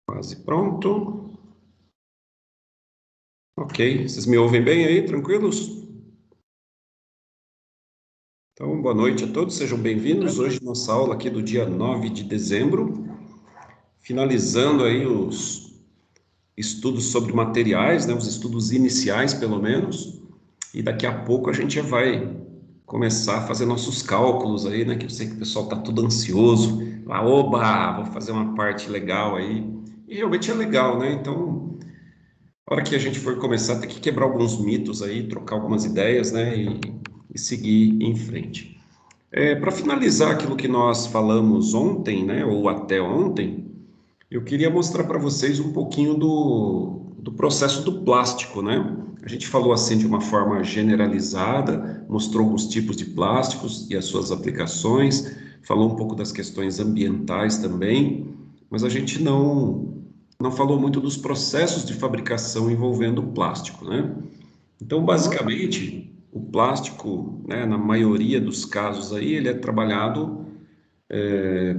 Quase pronto. Ok, vocês me ouvem bem aí, tranquilos? Então, boa noite a todos, sejam bem-vindos. Hoje, nossa aula aqui do dia 9 de dezembro, finalizando aí os estudos sobre materiais, né, os estudos iniciais, pelo menos, e daqui a pouco a gente já vai começar a fazer nossos cálculos aí, né, que eu sei que o pessoal está tudo ansioso, lá, oba, vou fazer uma parte legal aí, e realmente é legal, né, então... A hora que a gente for começar, tem que quebrar alguns mitos aí, trocar algumas ideias, né, e seguir em frente. Para finalizar aquilo que nós falamos ontem, né, ou até ontem, eu queria mostrar para vocês um pouquinho do processo do plástico, né? A gente falou assim de uma forma generalizada, mostrou alguns tipos de plásticos e as suas aplicações, falou um pouco das questões ambientais também, mas a gente não falou muito dos processos de fabricação envolvendo o plástico, né? Então, basicamente, o plástico, né, na maioria dos casos aí, ele é trabalhado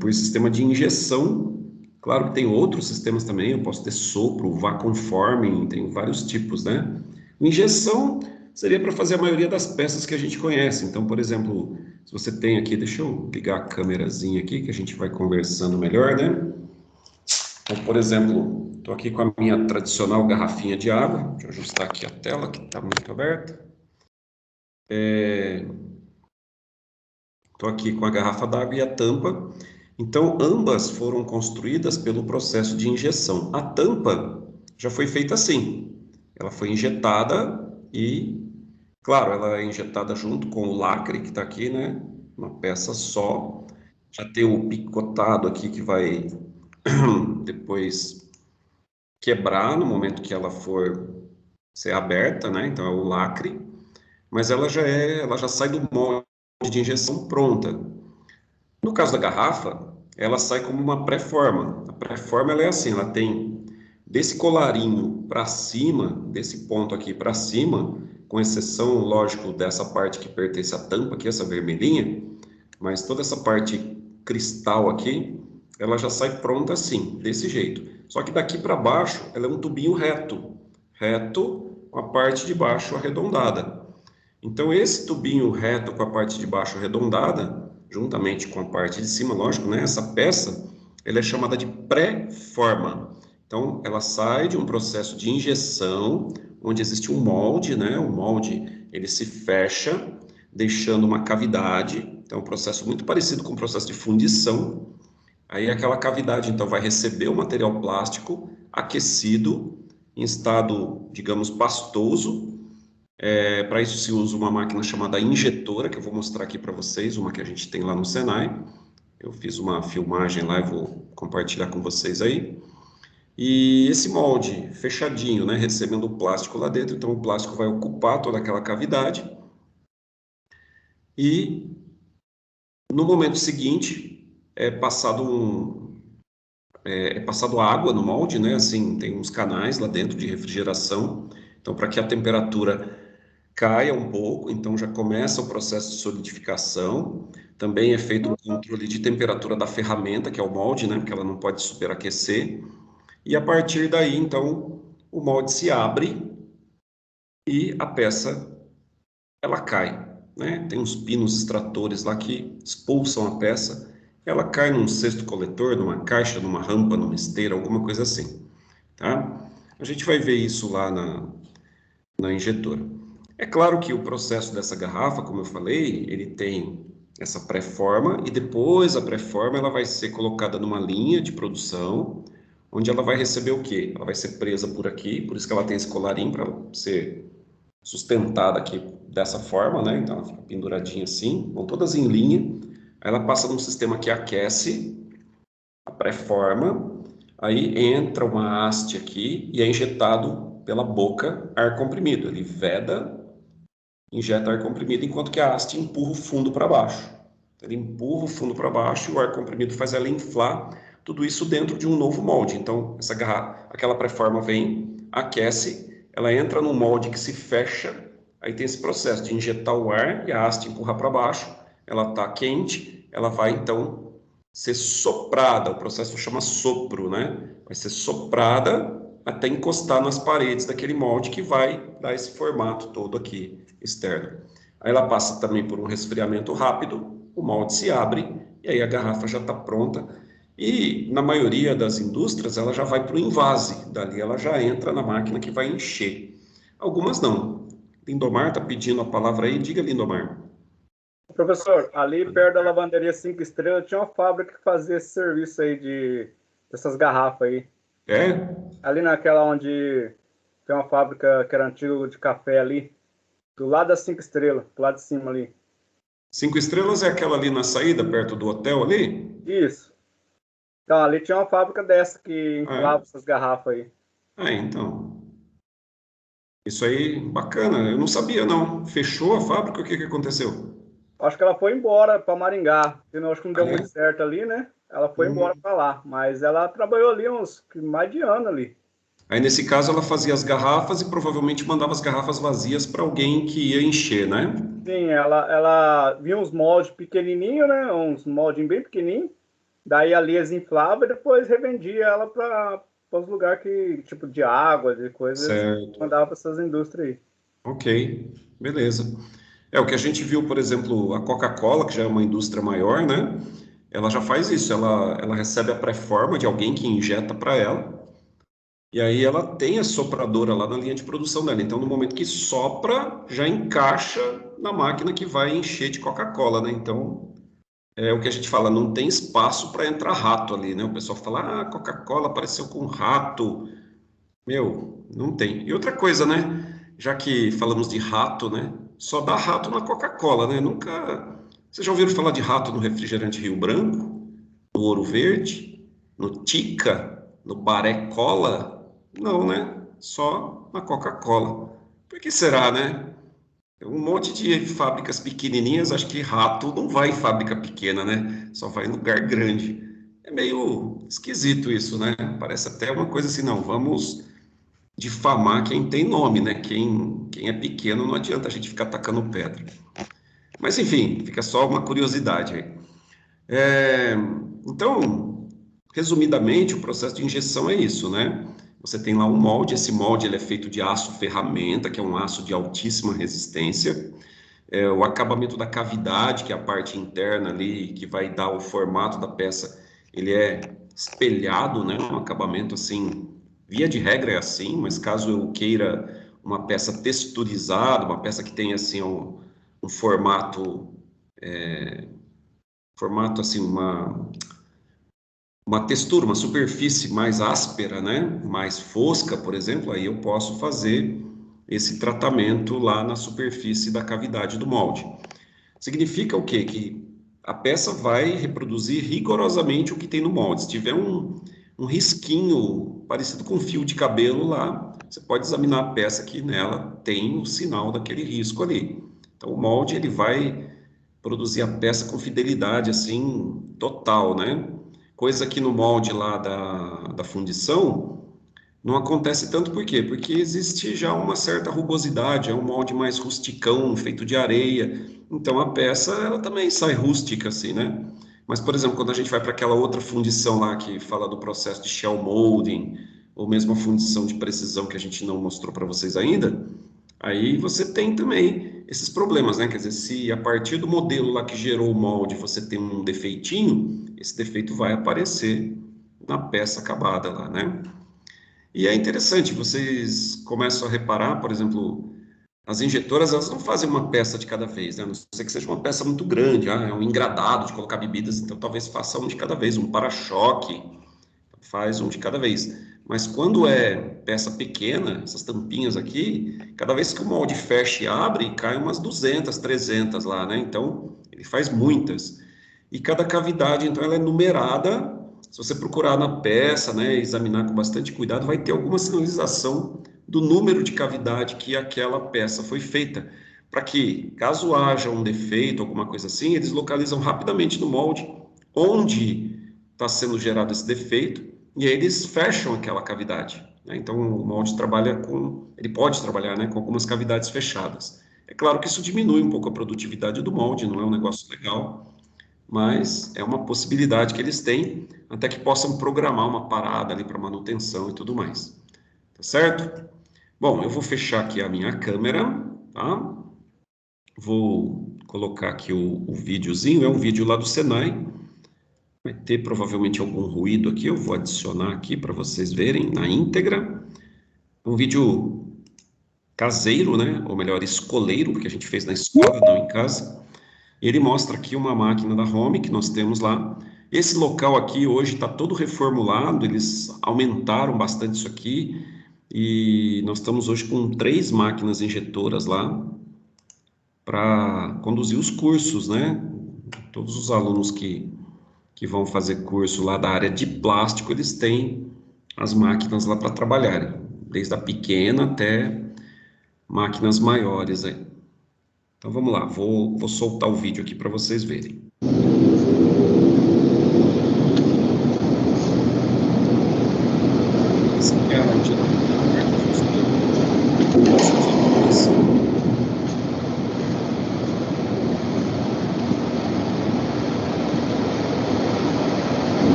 por sistema de injeção. Claro que tem outros sistemas também, eu posso ter sopro, vacuum forming, tem vários tipos, né? Injeção seria para fazer a maioria das peças que a gente conhece. Então, por exemplo, se você tem aqui, deixa eu ligar a câmerazinha aqui, que a gente vai conversando melhor, né? Então, por exemplo, estou aqui com a minha tradicional garrafinha de água. Deixa eu ajustar aqui a tela, que está muito aberta. Estou aqui com a garrafa d'água e a tampa. Então, ambas foram construídas pelo processo de injeção. A tampa já foi feita assim. Ela foi injetada e, claro, ela é injetada junto com o lacre que está aqui, né? Uma peça só. Já tem o picotado aqui que vai depois quebrar no momento que ela for ser aberta, né? Então é o lacre, mas ela já sai do molde de injeção pronta. No caso da garrafa, ela sai como uma pré-forma. A pré-forma ela é assim, ela tem desse colarinho para cima, desse ponto aqui para cima, com exceção, lógico, dessa parte que pertence à tampa aqui, essa vermelhinha, mas toda essa parte cristal aqui, ela já sai pronta assim, desse jeito. Só que daqui para baixo, ela é um tubinho reto, reto com a parte de baixo arredondada. Então, esse tubinho reto com a parte de baixo arredondada, juntamente com a parte de cima, lógico, né? Essa peça, ela é chamada de pré-forma. Então, ela sai de um processo de injeção, onde existe um molde, né? O molde, ele se fecha, deixando uma cavidade. Então, é um processo muito parecido com o processo de fundição. Aí, aquela cavidade, então, vai receber o material plástico aquecido, em estado, digamos, pastoso, para isso se usa uma máquina chamada injetora, que eu vou mostrar aqui para vocês, uma que a gente tem lá no Senai. Eu fiz uma filmagem lá e vou compartilhar com vocês aí. E esse molde fechadinho, né, recebendo o plástico lá dentro, então o plástico vai ocupar toda aquela cavidade e no momento seguinte é passado água no molde, né, assim, tem uns canais lá dentro de refrigeração, então para que a temperatura caia um pouco, então já começa o processo de solidificação. Também é feito um controle de temperatura da ferramenta, que é o molde, né? Porque ela não pode superaquecer. E a partir daí, então, o molde se abre e a peça ela cai, né? Tem uns pinos extratores lá que expulsam a peça. Ela cai num cesto coletor, numa caixa, numa rampa, numa esteira, alguma coisa assim, tá? A gente vai ver isso lá na injetora. É claro que o processo dessa garrafa, como eu falei, ele tem essa pré-forma e depois a pré-forma ela vai ser colocada numa linha de produção, onde ela vai receber o quê? Ela vai ser presa por aqui, por isso que ela tem esse colarinho para ser sustentada aqui dessa forma, né? Então ela fica penduradinha assim, vão todas em linha. Aí ela passa num sistema que aquece a pré-forma, aí entra uma haste aqui e é injetado pela boca ar comprimido. Ele veda, injeta ar comprimido, enquanto que a haste empurra o fundo para baixo. Ele empurra o fundo para baixo e o ar comprimido faz ela inflar, tudo isso dentro de um novo molde. Então, aquela pré-forma vem, aquece, ela entra num molde que se fecha, aí tem esse processo de injetar o ar e a haste empurrar para baixo, ela está quente, ela vai então ser soprada, o processo chama sopro, né? Vai ser soprada até encostar nas paredes daquele molde que vai dar esse formato todo aqui externo. Aí ela passa também por um resfriamento rápido, o molde se abre e aí a garrafa já está pronta. E na maioria das indústrias ela já vai para o invase, dali ela já entra na máquina que vai encher. Algumas não. Lindomar está pedindo a palavra aí, diga Lindomar. Professor, ali perto da lavanderia 5 estrelas tinha uma fábrica que fazia esse serviço aí dessas garrafas aí. É? Ali naquela onde tem uma fábrica que era antiga de café ali, do lado das 5 estrelas, do lado de cima ali. 5 estrelas é aquela ali na saída, perto do hotel ali? Isso. Então, ali tinha uma fábrica dessa que Ah, inflava é? essas garrafas aí. Então. Isso aí, bacana. Eu não sabia, não. Fechou a fábrica? O que que aconteceu? Acho que ela foi embora para Maringá. Eu acho que não Ah, deu muito é? certo ali, né? Ela foi embora Hum. para lá, mas ela trabalhou ali uns mais de ano ali. Aí, nesse caso, ela fazia as garrafas e provavelmente mandava as garrafas vazias para alguém que ia encher, né? Sim, ela vinha uns moldes pequenininhos, né? Uns moldes bem pequenininhos. Daí ali eles inflavam e depois revendia ela para os lugares que, tipo de água, de coisas, Certo. mandava para essas indústrias aí. Ok, beleza. É, o que a gente viu, por exemplo, a Coca-Cola, que já é uma indústria maior, né? Ela já faz isso. Ela recebe a pré-forma de alguém que injeta para ela. E aí ela tem a sopradora lá na linha de produção dela. Então, no momento que sopra, já encaixa na máquina que vai encher de Coca-Cola, né? Então, é o que a gente fala, não tem espaço para entrar rato ali, né? O pessoal fala, ah, Coca-Cola apareceu com rato. Meu, não tem. E outra coisa, né? Já que falamos de rato, né? Só dá rato na Coca-Cola, né? Nunca. Vocês já ouviram falar de rato no refrigerante Rio Branco? No Ouro Verde? No Tica? No Baré Cola? Não, né? Só na Coca-Cola. Por que será, né? Tem um monte de fábricas pequenininhas, acho que rato não vai em fábrica pequena, né? Só vai em lugar grande. É meio esquisito isso, né? Parece até uma coisa assim, não, vamos difamar quem tem nome, né? Quem é pequeno não adianta a gente ficar tacando pedra. Mas enfim, fica só uma curiosidade aí. É, então, resumidamente, o processo de injeção é isso, né? Você tem lá um molde, esse molde ele é feito de aço ferramenta, que é um aço de altíssima resistência. O acabamento da cavidade, que é a parte interna ali, que vai dar o formato da peça, ele é espelhado, né? Um acabamento assim, via de regra é assim, mas caso eu queira uma peça texturizada, uma peça que tenha assim um formato assim, uma textura, uma superfície mais áspera, né? Mais fosca, por exemplo, aí eu posso fazer esse tratamento lá na superfície da cavidade do molde. Significa o quê? Que a peça vai reproduzir rigorosamente o que tem no molde. Se tiver um risquinho parecido com um fio de cabelo lá, você pode examinar a peça que nela tem o sinal daquele risco ali. Então, o molde ele vai produzir a peça com fidelidade assim total, né? Coisa que no molde lá da fundição não acontece tanto por quê? Porque existe já uma certa rugosidade, é um molde mais rusticão, feito de areia. Então a peça ela também sai rústica assim, né? Mas por exemplo, quando a gente vai para aquela outra fundição lá que fala do processo de shell molding, ou mesmo a fundição de precisão que a gente não mostrou para vocês ainda, aí você tem também esses problemas, né? Quer dizer, se a partir do modelo lá que gerou o molde você tem um defeitinho, esse defeito vai aparecer na peça acabada lá, né? E é interessante, vocês começam a reparar, por exemplo, as injetoras, elas não fazem uma peça de cada vez, né? A não ser que seja uma peça muito grande, é um engradado de colocar bebidas, então talvez faça um de cada vez, um para-choque, faz um de cada vez. Mas quando é peça pequena, essas tampinhas aqui, cada vez que o molde fecha e abre, cai umas 200, 300 lá, né? Então, ele faz muitas. E cada cavidade, então, ela é numerada. Se você procurar na peça, né, examinar com bastante cuidado, vai ter alguma sinalização do número de cavidade que aquela peça foi feita, para que, caso haja um defeito, alguma coisa assim, eles localizam rapidamente no molde onde está sendo gerado esse defeito e aí eles fecham aquela cavidade, né? Então o molde trabalha ele pode trabalhar, né, com algumas cavidades fechadas. É claro que isso diminui um pouco a produtividade do molde, não é um negócio legal, mas é uma possibilidade que eles têm, até que possam programar uma parada ali para manutenção e tudo mais. Tá certo? Bom, eu vou fechar aqui a minha câmera, tá? Vou colocar aqui o videozinho, é um vídeo lá do Senai. Vai ter provavelmente algum ruído aqui, eu vou adicionar aqui para vocês verem na íntegra. Um vídeo caseiro, né? Ou melhor, escoleiro, porque a gente fez na escola, não em casa. Ele mostra aqui uma máquina da Home que nós temos lá. Esse local aqui hoje está todo reformulado, eles aumentaram bastante isso aqui e nós estamos hoje com 3 máquinas injetoras lá para conduzir os cursos, né? Todos os alunos que vão fazer curso lá da área de plástico, eles têm as máquinas lá para trabalharem, desde a pequena até máquinas maiores aí. Então vamos lá, vou soltar o vídeo aqui para vocês verem. Esse aqui é a rotina da parte de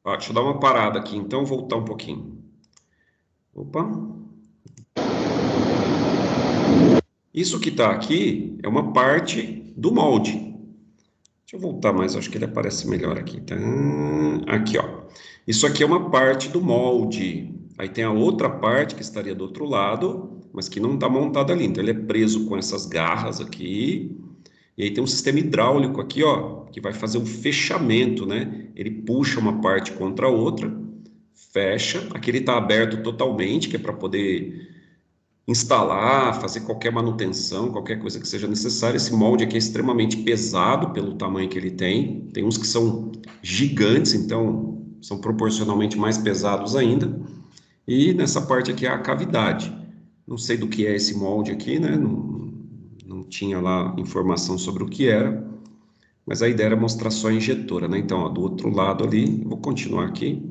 Ó, deixa eu dar uma parada aqui, então voltar um pouquinho. Opa. Isso que está aqui é uma parte do molde. Deixa eu voltar mais, acho que ele aparece melhor aqui. Tá? Aqui, ó. Isso aqui é uma parte do molde. Aí tem a outra parte que estaria do outro lado, mas que não está montada ali. Então ele é preso com essas garras aqui. E aí tem um sistema hidráulico aqui, ó, que vai fazer um fechamento, né? Ele puxa uma parte contra a outra, fecha. Aqui ele está aberto totalmente, que é para poder instalar, fazer qualquer manutenção, qualquer coisa que seja necessária. Esse molde aqui é extremamente pesado pelo tamanho que ele tem. Tem uns que são gigantes, então são proporcionalmente mais pesados ainda. E nessa parte aqui é a cavidade. Não sei do que é esse molde aqui, né? Não tinha lá informação sobre o que era, mas a ideia era mostrar só a injetora, né? Então, ó, do outro lado ali, vou continuar aqui.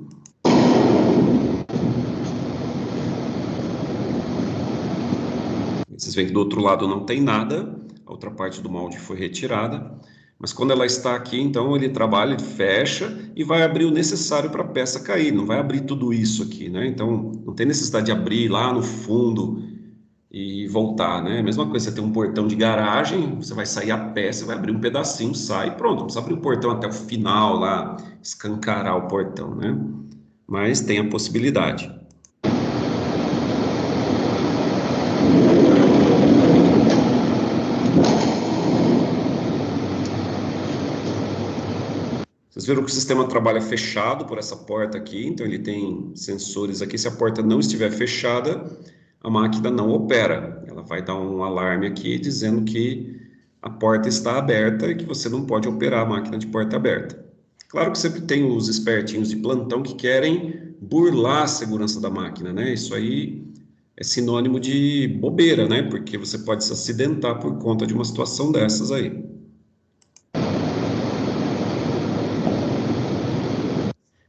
Vocês veem que do outro lado não tem nada, a outra parte do molde foi retirada, mas quando ela está aqui, então ele trabalha, ele fecha e vai abrir o necessário para a peça cair, não vai abrir tudo isso aqui, né? Então não tem necessidade de abrir lá no fundo e voltar, né? A mesma coisa, você tem um portão de garagem, você vai sair a pé, você vai abrir um pedacinho, sai, pronto, não precisa abrir o portão até o final lá, escancarar o portão, né? Mas tem a possibilidade. Vocês viram que o sistema trabalha fechado por essa porta aqui, então ele tem sensores aqui. Se a porta não estiver fechada, a máquina não opera. Ela vai dar um alarme aqui dizendo que a porta está aberta e que você não pode operar a máquina de porta aberta. Claro que sempre tem os espertinhos de plantão que querem burlar a segurança da máquina, né? Isso aí é sinônimo de bobeira, né? Porque você pode se acidentar por conta de uma situação dessas aí.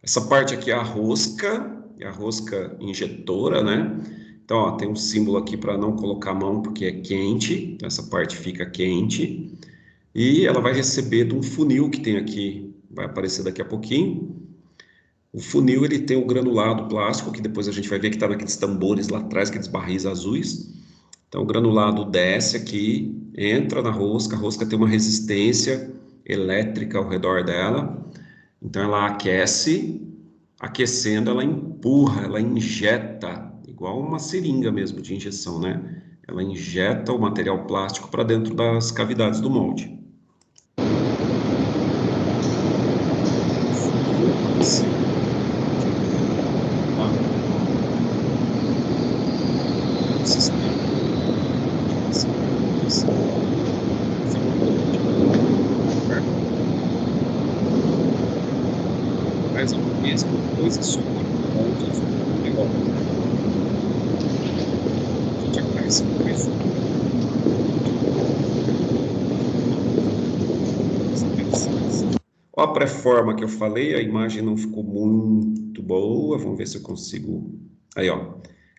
Essa parte aqui é a rosca injetora, né? Então, ó, tem um símbolo aqui para não colocar a mão porque é quente, então essa parte fica quente. E ela vai receber de um funil que tem aqui, vai aparecer daqui a pouquinho. O funil ele tem o granulado plástico, que depois a gente vai ver que está naqueles tambores lá atrás, aqueles barris azuis. Então, o granulado desce aqui, entra na rosca, a rosca tem uma resistência elétrica ao redor dela. Então, ela aquece, aquecendo, ela empurra, ela injeta, igual uma seringa mesmo de injeção, né? Ela injeta o material plástico para dentro das cavidades do molde. Faz a mesma coisa, só que pontos igual. A gente aquece o preço. Ó, a pré-forma que eu falei, a imagem não ficou muito boa. Vamos ver se eu consigo. Aí, ó.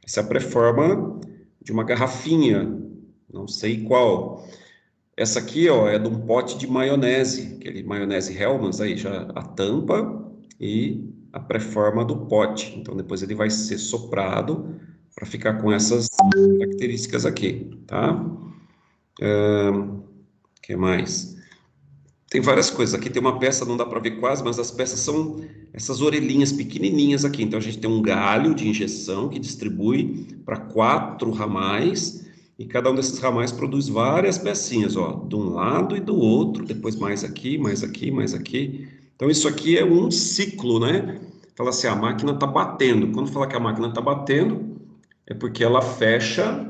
Essa é a pré-forma de uma garrafinha, não sei qual. Essa aqui, ó, é de um pote de maionese, aquele maionese Hellmann's aí, já a tampa e a pré-forma do pote. Então, depois ele vai ser soprado para ficar com essas características aqui, tá? O que mais? Tem várias coisas. Aqui tem uma peça, não dá para ver quase, mas as peças são essas orelhinhas pequenininhas aqui. Então a gente tem um galho de injeção que distribui para 4 ramais e cada um desses ramais produz várias pecinhas, ó, de um lado e do outro, depois mais aqui, mais aqui, mais aqui. Então isso aqui é um ciclo, né? Fala assim, a máquina está batendo. Quando fala que a máquina está batendo, é porque ela fecha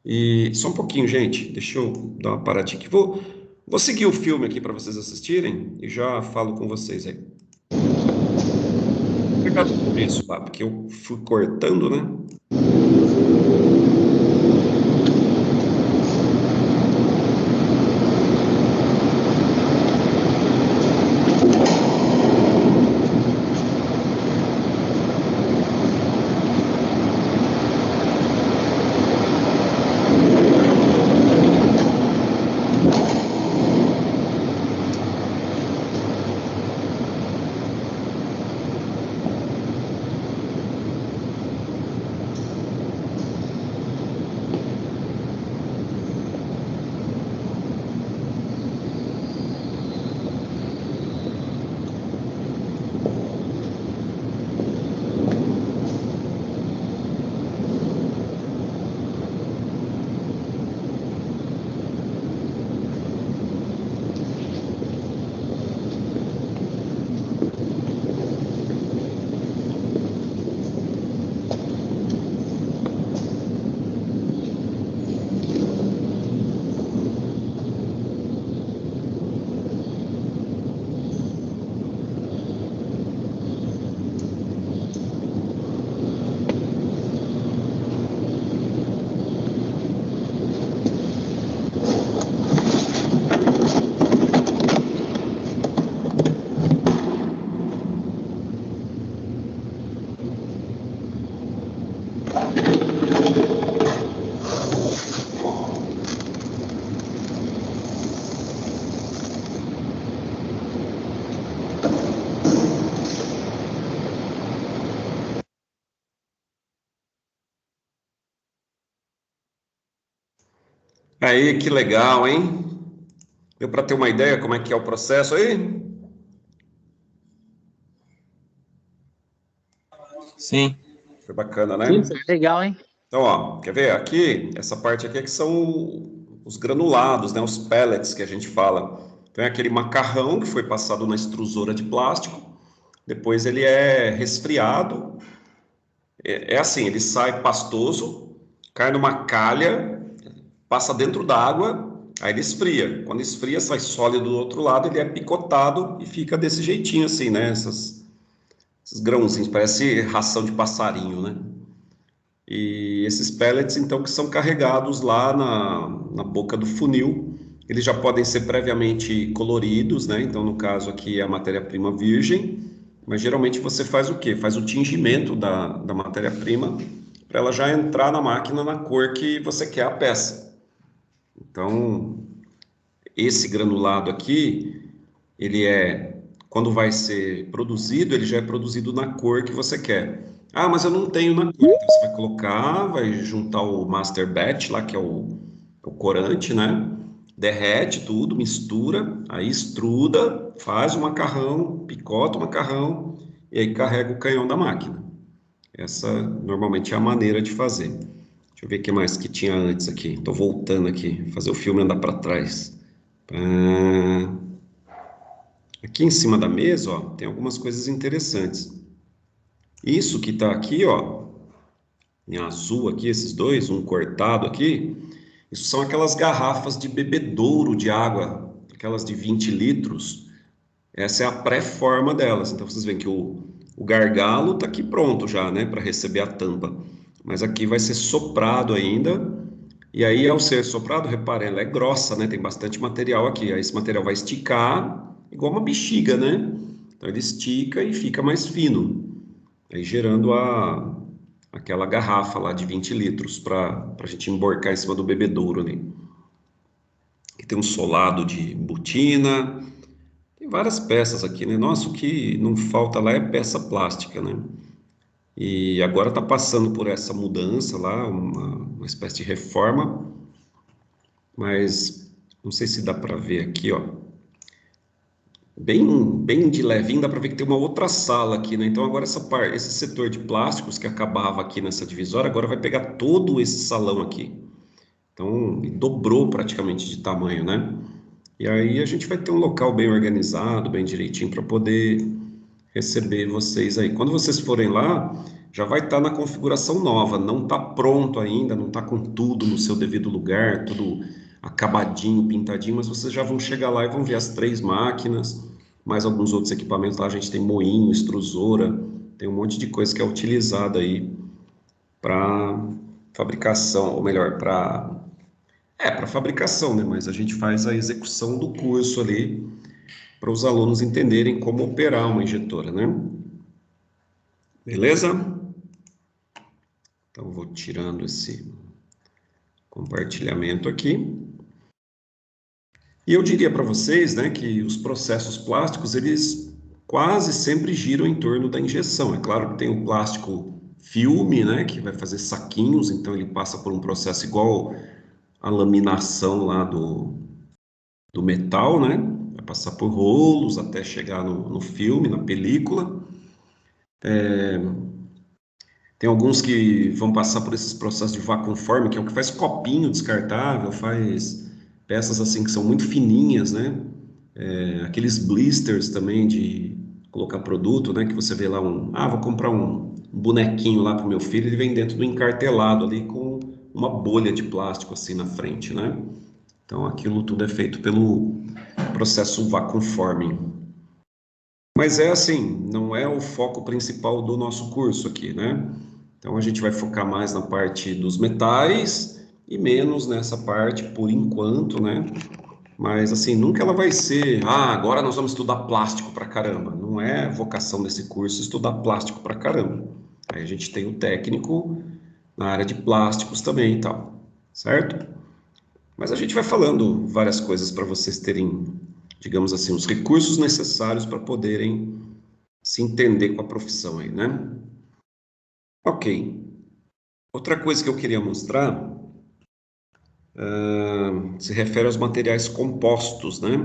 e só um pouquinho, gente. Deixa eu dar uma paradinha aqui. Vou seguir o filme aqui para vocês assistirem e já falo com vocês aí. Obrigado por isso, Pá, porque eu fui cortando, né? Aí, que legal, hein? Deu para ter uma ideia como é que é o processo aí? Sim. Foi bacana, né? Sim, legal, hein? Então, ó, quer ver? Aqui, essa parte aqui é que são os granulados, né? Os pellets que a gente fala. Então, é aquele macarrão que foi passado na extrusora de plástico. Depois ele é resfriado. É assim, ele sai pastoso, cai numa calha, passa dentro d'água, aí ele esfria. Quando esfria, sai sólido do outro lado, ele é picotado e fica desse jeitinho assim, né? Esses grãozinhos, parece ração de passarinho, né? E esses pellets, então, que são carregados lá na boca do funil, eles já podem ser previamente coloridos, né? Então, no caso aqui é a matéria-prima virgem, mas geralmente você faz o quê? Faz o tingimento da matéria-prima para ela já entrar na máquina na cor que você quer a peça. Então, esse granulado aqui, ele é, quando vai ser produzido, ele já é produzido na cor que você quer. Ah, mas eu não tenho na cor. Então você vai colocar, vai juntar o master batch lá, que é o corante, né? Derrete tudo, mistura, aí extruda, faz o macarrão, picota o macarrão e aí carrega o canhão da máquina. Essa normalmente é a maneira de fazer. Deixa eu ver o que mais que tinha antes aqui. Estou voltando aqui, fazer o filme andar para trás. Ah, aqui em cima da mesa, ó, tem algumas coisas interessantes. Isso que está aqui, ó, em azul aqui, esses dois, um cortado aqui, isso são aquelas garrafas de bebedouro de água, aquelas de 20 litros. Essa é a pré-forma delas. Então vocês veem que o gargalo está aqui pronto já, né, para receber a tampa. Mas aqui vai ser soprado ainda. E aí, ao ser soprado, repare, ela é grossa, né? Tem bastante material aqui. Aí esse material vai esticar, igual uma bexiga, né? Então ele estica e fica mais fino. Aí gerando aquela garrafa lá de 20 litros para a gente emborcar em cima do bebedouro ali. Aqui tem um solado de botina. Tem várias peças aqui, né? Nossa, o que não falta lá é peça plástica, né? E agora está passando por essa mudança lá, uma espécie de reforma, mas não sei se dá para ver aqui, ó. Bem de levinho, dá para ver que tem uma outra sala aqui, né? Então agora esse setor de plásticos que acabava aqui nessa divisória, agora vai pegar todo esse salão aqui. Então dobrou praticamente de tamanho, né? E aí a gente vai ter um local bem organizado, bem direitinho para poder receber vocês aí. Quando vocês forem lá, já vai estar na configuração nova, não está pronto ainda, não está com tudo no seu devido lugar, tudo acabadinho, pintadinho, mas vocês já vão chegar lá e vão ver as 3 máquinas, mais alguns outros equipamentos lá. A gente tem moinho, extrusora, tem um monte de coisa que é utilizada aí para fabricação, ou melhor, para fabricação, né? Mas a gente faz a execução do curso ali para os alunos entenderem como operar uma injetora, né? Beleza? Então, vou tirando esse compartilhamento aqui. E eu diria para vocês, né, que os processos plásticos, eles quase sempre giram em torno da injeção. É claro que tem o plástico filme, né, que vai fazer saquinhos, então ele passa por um processo igual a laminação lá do metal, né? Vai passar por rolos até chegar no filme, na película. Tem alguns que vão passar por esses processos de vacuumform, que é o que faz copinho descartável, faz peças assim que são muito fininhas, né? Aqueles blisters também de colocar produto, né? Que você vê lá vou comprar um bonequinho lá para o meu filho, ele vem dentro do encartelado ali com uma bolha de plástico assim na frente, né? Então aquilo tudo é feito pelo processo vacuumforming. Mas é assim, não é o foco principal do nosso curso aqui, né? Então a gente vai focar mais na parte dos metais e menos nessa parte por enquanto, né? Mas assim, nunca ela vai ser, agora nós vamos estudar plástico pra caramba. Não é vocação desse curso estudar plástico pra caramba. Aí a gente tem o técnico na área de plásticos também e tal, certo? Mas a gente vai falando várias coisas para vocês terem, digamos assim, os recursos necessários para poderem se entender com a profissão aí, né? Ok. Outra coisa que eu queria mostrar se refere aos materiais compostos, né?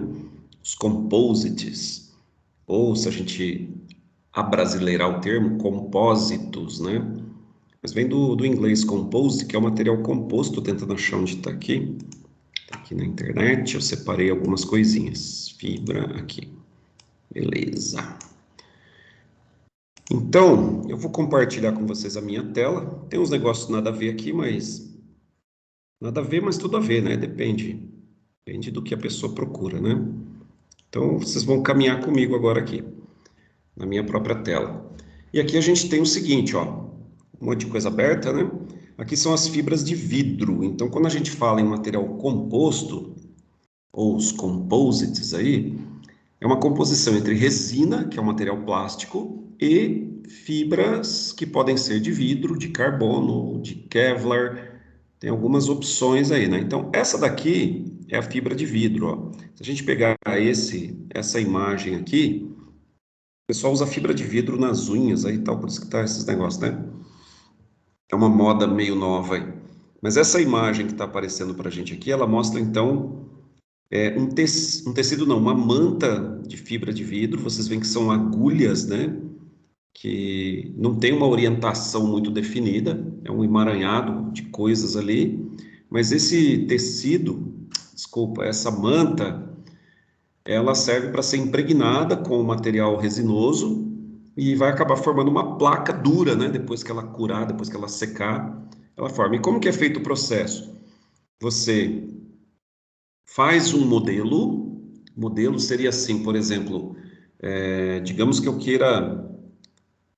Os composites, ou se a gente abrasileirar o termo, compósitos, né? Mas vem do inglês composite, que é o material composto. Tô tentando achar onde está aqui. Tá aqui na internet, eu separei algumas coisinhas. Fibra aqui. Beleza. Então, eu vou compartilhar com vocês a minha tela. Tem uns negócios nada a ver aqui, mas nada a ver, mas tudo a ver, né? Depende do que a pessoa procura, né? Então, vocês vão caminhar comigo agora aqui, na minha própria tela. E aqui a gente tem o seguinte, ó, um monte de coisa aberta, né? Aqui são as fibras de vidro. Então, quando a gente fala em material composto, ou os composites aí, é uma composição entre resina, que é um material plástico, e fibras que podem ser de vidro, de carbono, de Kevlar. Tem algumas opções aí, né? Então, essa daqui é a fibra de vidro, ó. Se a gente pegar essa imagem aqui, o pessoal usa fibra de vidro nas unhas aí e tal, por isso que tá esses negócios, né? É uma moda meio nova aí. Mas essa imagem que está aparecendo para a gente aqui, ela mostra então um tecido não, uma manta de fibra de vidro. Vocês veem que são agulhas, né? Que não tem uma orientação muito definida, é um emaranhado de coisas ali. Mas esse tecido, desculpa, essa manta, ela serve para ser impregnada com material resinoso e vai acabar formando uma placa dura, né? Depois que ela curar, depois que ela secar, ela forma. E como que é feito o processo? Você faz um modelo seria assim, por exemplo, digamos que eu queira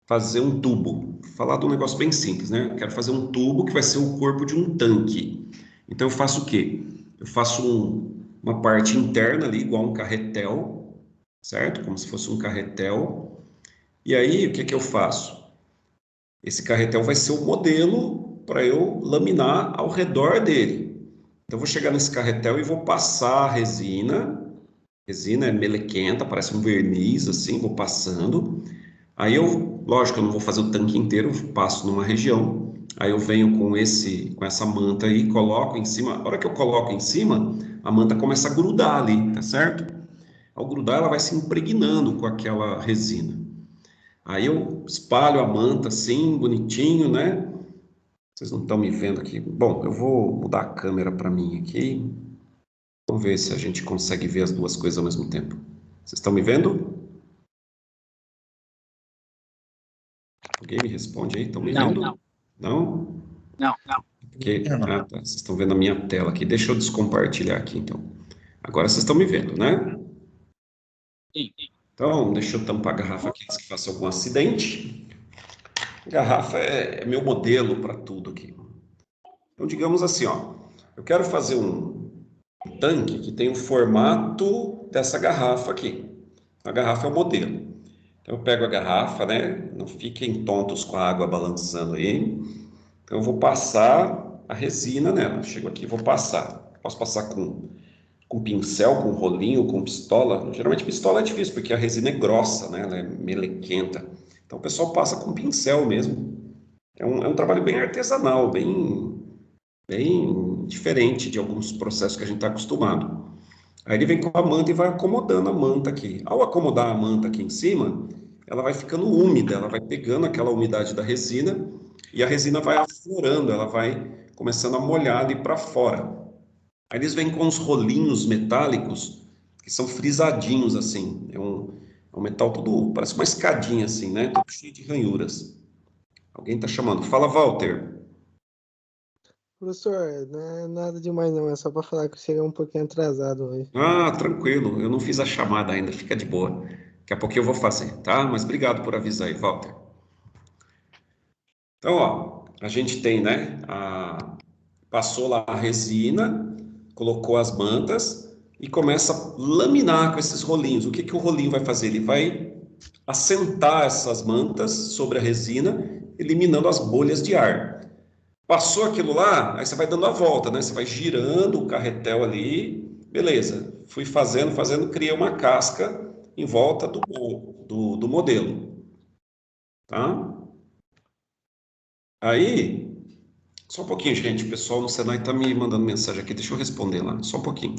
fazer um tubo, vou falar de um negócio bem simples, né? Eu quero fazer um tubo que vai ser o corpo de um tanque. Então eu faço o quê? Eu faço uma parte interna ali, igual um carretel, certo? Como se fosse um carretel. E aí, o que que eu faço? Esse carretel vai ser o modelo para eu laminar ao redor dele. Então, eu vou chegar nesse carretel e vou passar a resina. Resina é melequenta, parece um verniz, assim, vou passando. Aí eu, lógico, eu não vou fazer o tanque inteiro, eu passo numa região. Aí eu venho com essa manta aí, coloco em cima. A hora que eu coloco em cima, a manta começa a grudar ali, tá certo? Ao grudar, ela vai se impregnando com aquela resina. Aí eu espalho a manta assim, bonitinho, né? Vocês não estão me vendo aqui. Bom, eu vou mudar a câmera para mim aqui. Vamos ver se a gente consegue ver as duas coisas ao mesmo tempo. Vocês estão me vendo? Alguém me responde aí? Estão me Não, vendo? Não? não. Porque, tá. Vocês estão vendo a minha tela aqui. Deixa eu descompartilhar aqui, então. Agora vocês estão me vendo, né? Sim. Então, deixa eu tampar a garrafa aqui antes que faça algum acidente. A garrafa é meu modelo para tudo aqui. Então, digamos assim, ó. Eu quero fazer um tanque que tem o formato dessa garrafa aqui. A garrafa é o modelo. Então, eu pego a garrafa, né? Não fiquem tontos com a água balançando aí. Então, eu vou passar a resina nela. Chego aqui e vou passar. Posso passar com pincel, com rolinho, com pistola. Geralmente pistola é difícil, porque a resina é grossa, né? Ela é melequenta. Então, o pessoal passa com pincel mesmo. É um trabalho bem artesanal, bem diferente de alguns processos que a gente está acostumado. Aí ele vem com a manta e vai acomodando a manta aqui. Ao acomodar a manta aqui em cima, ela vai ficando úmida, ela vai pegando aquela umidade da resina e a resina vai aflorando, ela vai começando a molhar ali para fora. Aí eles vêm com uns rolinhos metálicos que são frisadinhos assim. É um metal todo, parece uma escadinha assim, né? Todo cheio de ranhuras. Alguém está chamando. Fala, Walter. Professor, não é nada demais não, é só para falar que eu cheguei um pouquinho atrasado hoje. Ah, tranquilo, eu não fiz a chamada ainda, fica de boa. Daqui a pouquinho eu vou fazer, tá? Mas obrigado por avisar aí, Walter. Então, ó, a gente tem, né? Passou lá a resina, colocou as mantas e começa a laminar com esses rolinhos. O que que o rolinho vai fazer? Ele vai assentar essas mantas sobre a resina, eliminando as bolhas de ar. Passou aquilo lá, aí você vai dando a volta, né? Você vai girando o carretel ali, beleza. Fui fazendo, criei uma casca em volta do modelo, tá? Aí, só um pouquinho, gente. O pessoal no Senai está me mandando mensagem aqui, deixa eu responder lá, só um pouquinho.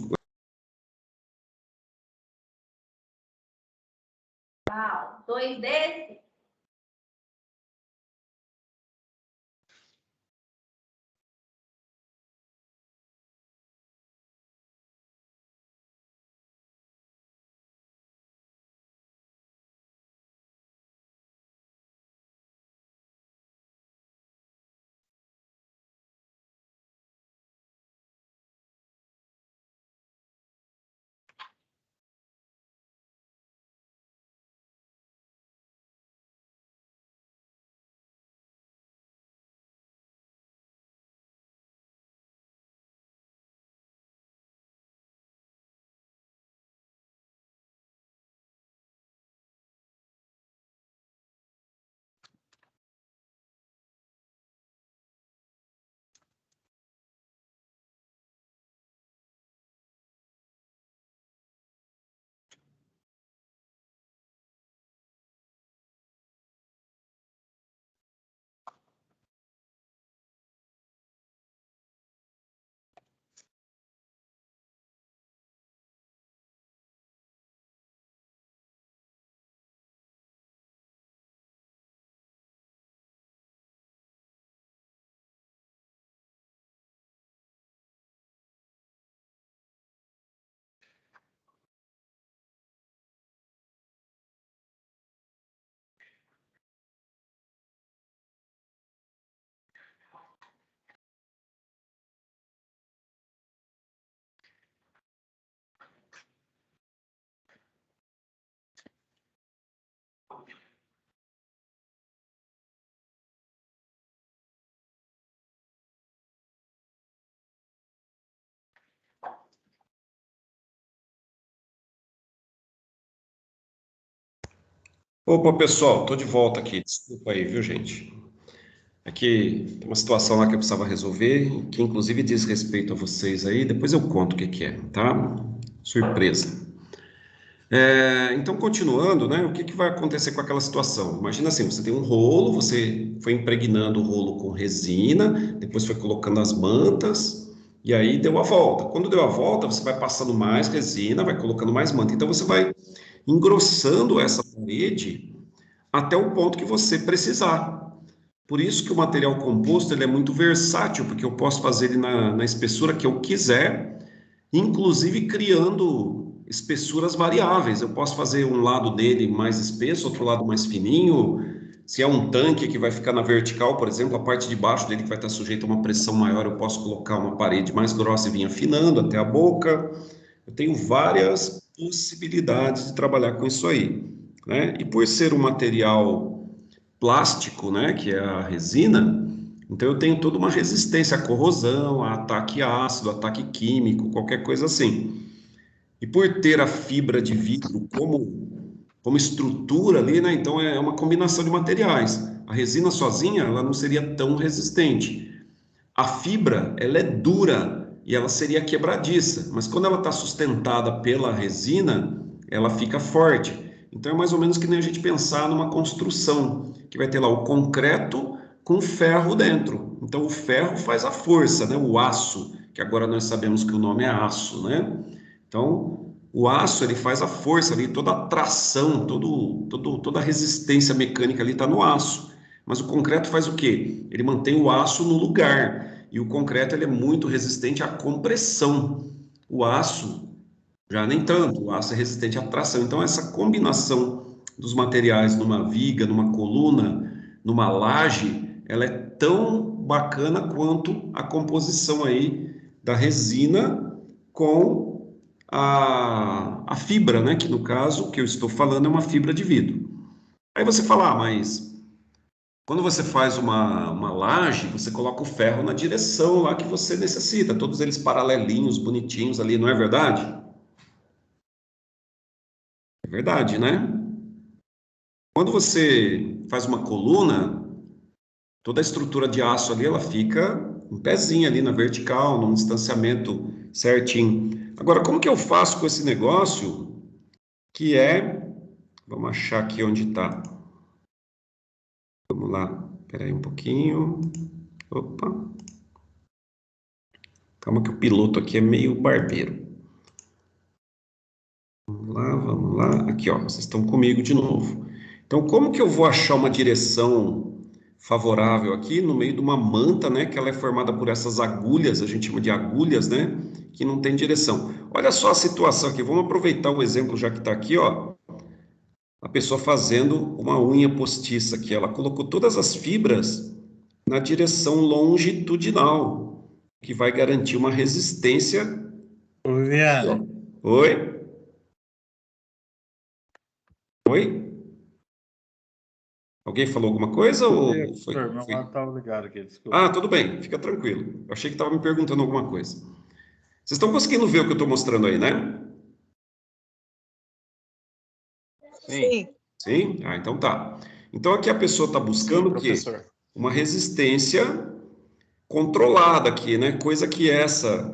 Dois desses? Opa, pessoal, tô de volta aqui. Desculpa aí, viu, gente? É que tem uma situação lá que eu precisava resolver, que inclusive diz respeito a vocês aí, depois eu conto o que que é, tá? Surpresa. Então, continuando, né? O que que vai acontecer com aquela situação? Imagina assim, você tem um rolo, você foi impregnando o rolo com resina, depois foi colocando as mantas, e aí deu a volta. Quando deu a volta, você vai passando mais resina, vai colocando mais manta. Então, você vai engrossando essa parede até o ponto que você precisar. Por isso que o material composto ele é muito versátil, porque eu posso fazer ele na espessura que eu quiser, inclusive criando espessuras variáveis. Eu posso fazer um lado dele mais espesso, outro lado mais fininho. Se é um tanque que vai ficar na vertical, por exemplo, a parte de baixo dele que vai estar sujeita a uma pressão maior, eu posso colocar uma parede mais grossa e vir afinando até a boca. Eu tenho várias possibilidades de trabalhar com isso aí, né? E por ser um material plástico, né, que é a resina, então eu tenho toda uma resistência à corrosão, a ataque ácido, ataque químico, qualquer coisa assim. E por ter a fibra de vidro como estrutura ali, né, então é uma combinação de materiais. A resina sozinha, ela não seria tão resistente. A fibra, ela é dura e ela seria quebradiça, mas quando ela está sustentada pela resina, ela fica forte. Então é mais ou menos que nem a gente pensar numa construção, que vai ter lá o concreto com ferro dentro. Então o ferro faz a força, né? O aço, que agora nós sabemos que o nome é aço, né? Então o aço ele faz a força ali, toda a tração, toda a resistência mecânica ali está no aço. Mas o concreto faz o quê? Ele mantém o aço no lugar. E o concreto ele é muito resistente à compressão. O aço já nem tanto. O aço é resistente à tração. Então, essa combinação dos materiais numa viga, numa coluna, numa laje, ela é tão bacana quanto a composição aí da resina com a fibra, né? Que no caso, o que eu estou falando é uma fibra de vidro. Aí você fala, mas quando você faz uma laje, você coloca o ferro na direção lá que você necessita, todos eles paralelinhos, bonitinhos ali, não é verdade? É verdade, né? Quando você faz uma coluna, toda a estrutura de aço ali, ela fica em pezinho ali na vertical, num distanciamento certinho. Agora, como que eu faço com esse negócio que é... Vamos achar aqui onde está. Vamos lá, espera aí um pouquinho. Opa. Calma que o piloto aqui é meio barbeiro. Vamos lá. Aqui, ó, vocês estão comigo de novo. Então, como que eu vou achar uma direção favorável aqui no meio de uma manta, né? Que ela é formada por essas agulhas, a gente chama de agulhas, né? Que não tem direção. Olha só a situação aqui. Vamos aproveitar o exemplo já que está aqui, ó. A pessoa fazendo uma unha postiça aqui. Ela colocou todas as fibras na direção longitudinal, que vai garantir uma resistência. Oi, Viana. Oi? Oi? Alguém falou alguma coisa ou foi? Meu Foi? lado estava ligado aqui, desculpa. Ah, tudo bem, fica tranquilo. Eu achei que estava me perguntando alguma coisa. Vocês estão conseguindo ver o que eu estou mostrando aí, né? Sim. Sim? Ah, então tá. Então aqui a pessoa está buscando o quê? Professor. Uma resistência controlada aqui, né? Coisa que essa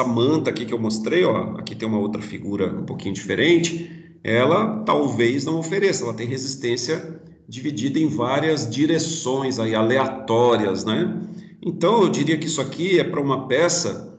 manta aqui que eu mostrei, ó, aqui tem uma outra figura um pouquinho diferente, ela talvez não ofereça, ela tem resistência dividida em várias direções aí, aleatórias, né? Então, eu diria que isso aqui é para uma peça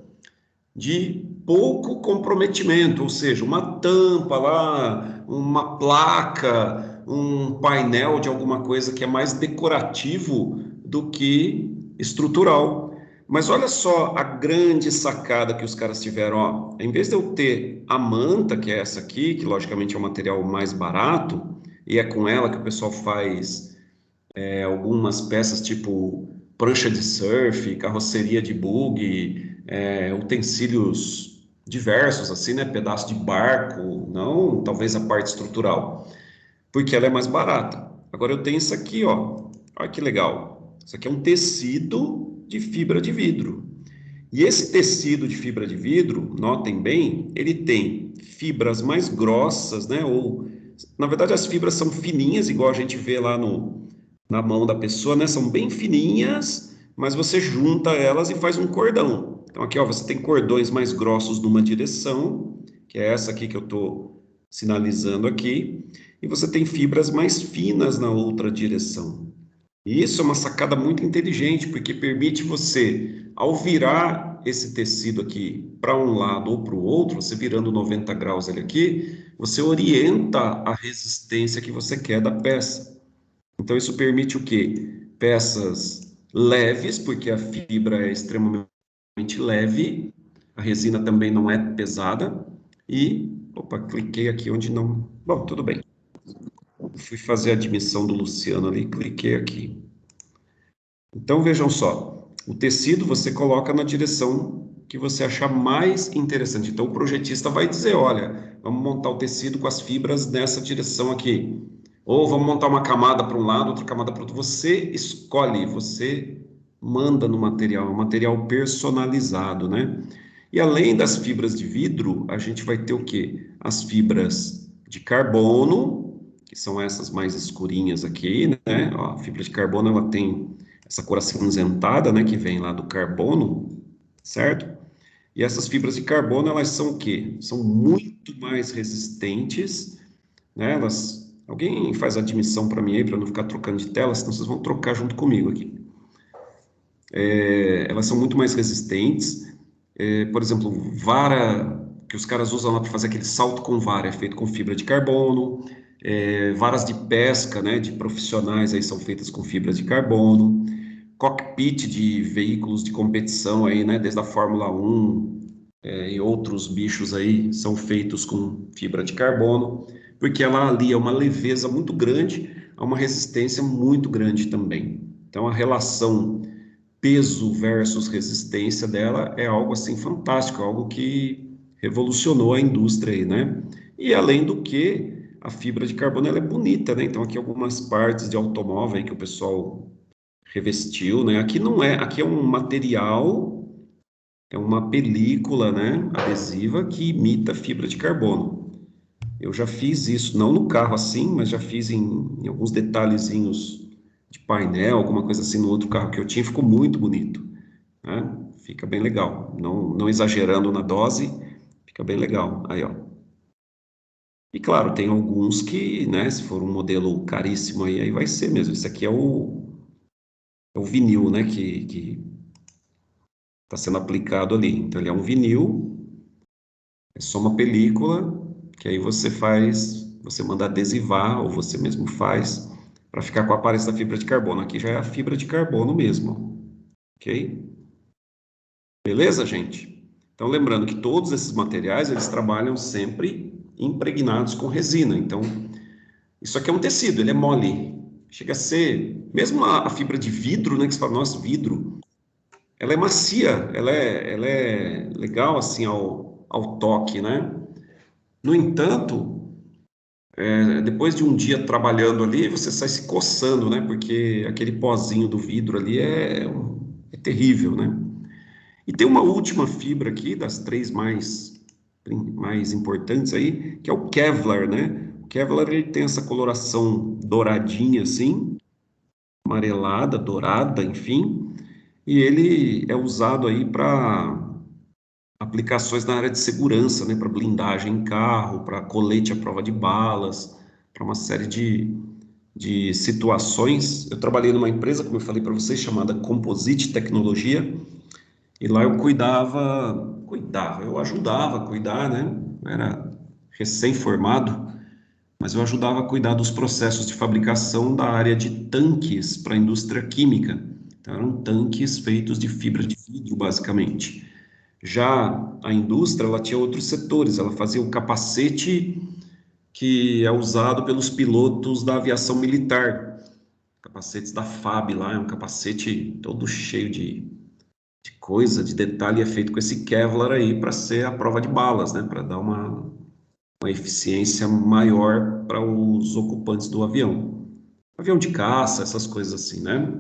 de pouco comprometimento, ou seja, uma tampa lá, uma placa, um painel de alguma coisa que é mais decorativo do que estrutural. Mas olha só a grande sacada que os caras tiveram, ó. Em vez de eu ter a manta, que é essa aqui, que logicamente é o material mais barato, e é com ela que o pessoal faz algumas peças tipo prancha de surf, carroceria de bug, utensílios diversos, assim, né? Pedaço de barco, não talvez a parte estrutural, porque ela é mais barata. Agora eu tenho isso aqui, ó. Olha que legal. Isso aqui é um tecido de fibra de vidro. E esse tecido de fibra de vidro, notem bem, ele tem fibras mais grossas, né? Ou, na verdade, as fibras são fininhas, igual a gente vê lá na mão da pessoa, né? São bem fininhas, mas você junta elas e faz um cordão. Então aqui, ó, você tem cordões mais grossos numa direção, que é essa aqui que eu estou sinalizando aqui, e você tem fibras mais finas na outra direção. E isso é uma sacada muito inteligente, porque permite você, ao virar esse tecido aqui para um lado ou para o outro, você virando 90 graus ele aqui, você orienta a resistência que você quer da peça. Então, isso permite o quê? Peças leves, porque a fibra é extremamente leve, a resina também não é pesada, e, opa, cliquei aqui onde não... Bom, tudo bem. Fui fazer a admissão do Luciano ali, cliquei aqui. Então, vejam só, o tecido você coloca na direção que você achar mais interessante. Então, o projetista vai dizer, olha, vamos montar o tecido com as fibras nessa direção aqui. Ou vamos montar uma camada para um lado, outra camada para o outro. Você escolhe, você manda no material, é um material personalizado, né? E além das fibras de vidro, a gente vai ter o quê? As fibras de carbono, que são essas mais escurinhas aqui, né? Ó, a fibra de carbono, ela tem essa cor acinzentada, né, que vem lá do carbono, certo? E essas fibras de carbono, elas são o quê? São muito mais resistentes, né? Alguém faz a admissão para mim aí, para não ficar trocando de tela, senão vocês vão trocar junto comigo aqui. Elas são muito mais resistentes. Por exemplo, vara que os caras usam lá para fazer aquele salto com vara é feito com fibra de carbono. Varas de pesca, né, de profissionais aí são feitas com fibra de carbono. Cockpit de veículos de competição aí, né, desde a Fórmula 1 e outros bichos aí são feitos com fibra de carbono, porque ela alia uma leveza muito grande a uma resistência muito grande também. Então a relação peso versus resistência dela é algo assim fantástico, algo que revolucionou a indústria aí, né? E além do que, a fibra de carbono ela é bonita, né? Então aqui algumas partes de automóvel aí que o pessoal revestiu, né? Aqui não é, aqui é um material, é uma película, né, adesiva que imita fibra de carbono. Eu já fiz isso, não no carro assim, mas já fiz em alguns detalhezinhos de painel, alguma coisa assim no outro carro que eu tinha, ficou muito bonito, né? Fica bem legal, não exagerando na dose, fica bem legal. Aí, ó. E claro, tem alguns que, né, se for um modelo caríssimo aí vai ser mesmo. Esse aqui é o vinil, né, que está sendo aplicado ali. Então, ele é um vinil, é só uma película, que aí você manda adesivar, ou você mesmo faz, para ficar com a aparência da fibra de carbono. Aqui já é a fibra de carbono mesmo, ok? Beleza, gente? Então, lembrando que todos esses materiais, eles trabalham sempre impregnados com resina. Então, isso aqui é um tecido, ele é mole. Chega a ser, mesmo a fibra de vidro, né, que você fala, nossa, vidro, ela é macia, ela é legal, assim, ao toque, né? No entanto, depois de um dia trabalhando ali, você sai se coçando, né? Porque aquele pozinho do vidro ali é terrível, né? E tem uma última fibra aqui, das três mais importantes aí, que é o Kevlar, né? O Kevlar, ele tem essa coloração douradinha, assim, amarelada, dourada, enfim, e ele é usado aí para aplicações na área de segurança, né, para blindagem em carro, para colete à prova de balas, para uma série de situações. Eu trabalhei numa empresa, como eu falei para vocês, chamada Composite Tecnologia, e lá eu eu ajudava a cuidar, né, eu era recém-formado, mas eu ajudava a cuidar dos processos de fabricação da área de tanques para a indústria química. Então, eram tanques feitos de fibra de vidro, basicamente. Já a indústria, ela tinha outros setores, ela fazia o capacete que é usado pelos pilotos da aviação militar, capacetes da FAB lá, é um capacete todo cheio de coisa, de detalhe, é feito com esse Kevlar aí para ser a prova de balas, né, para dar uma eficiência maior para os ocupantes do avião. Avião de caça, essas coisas assim, né?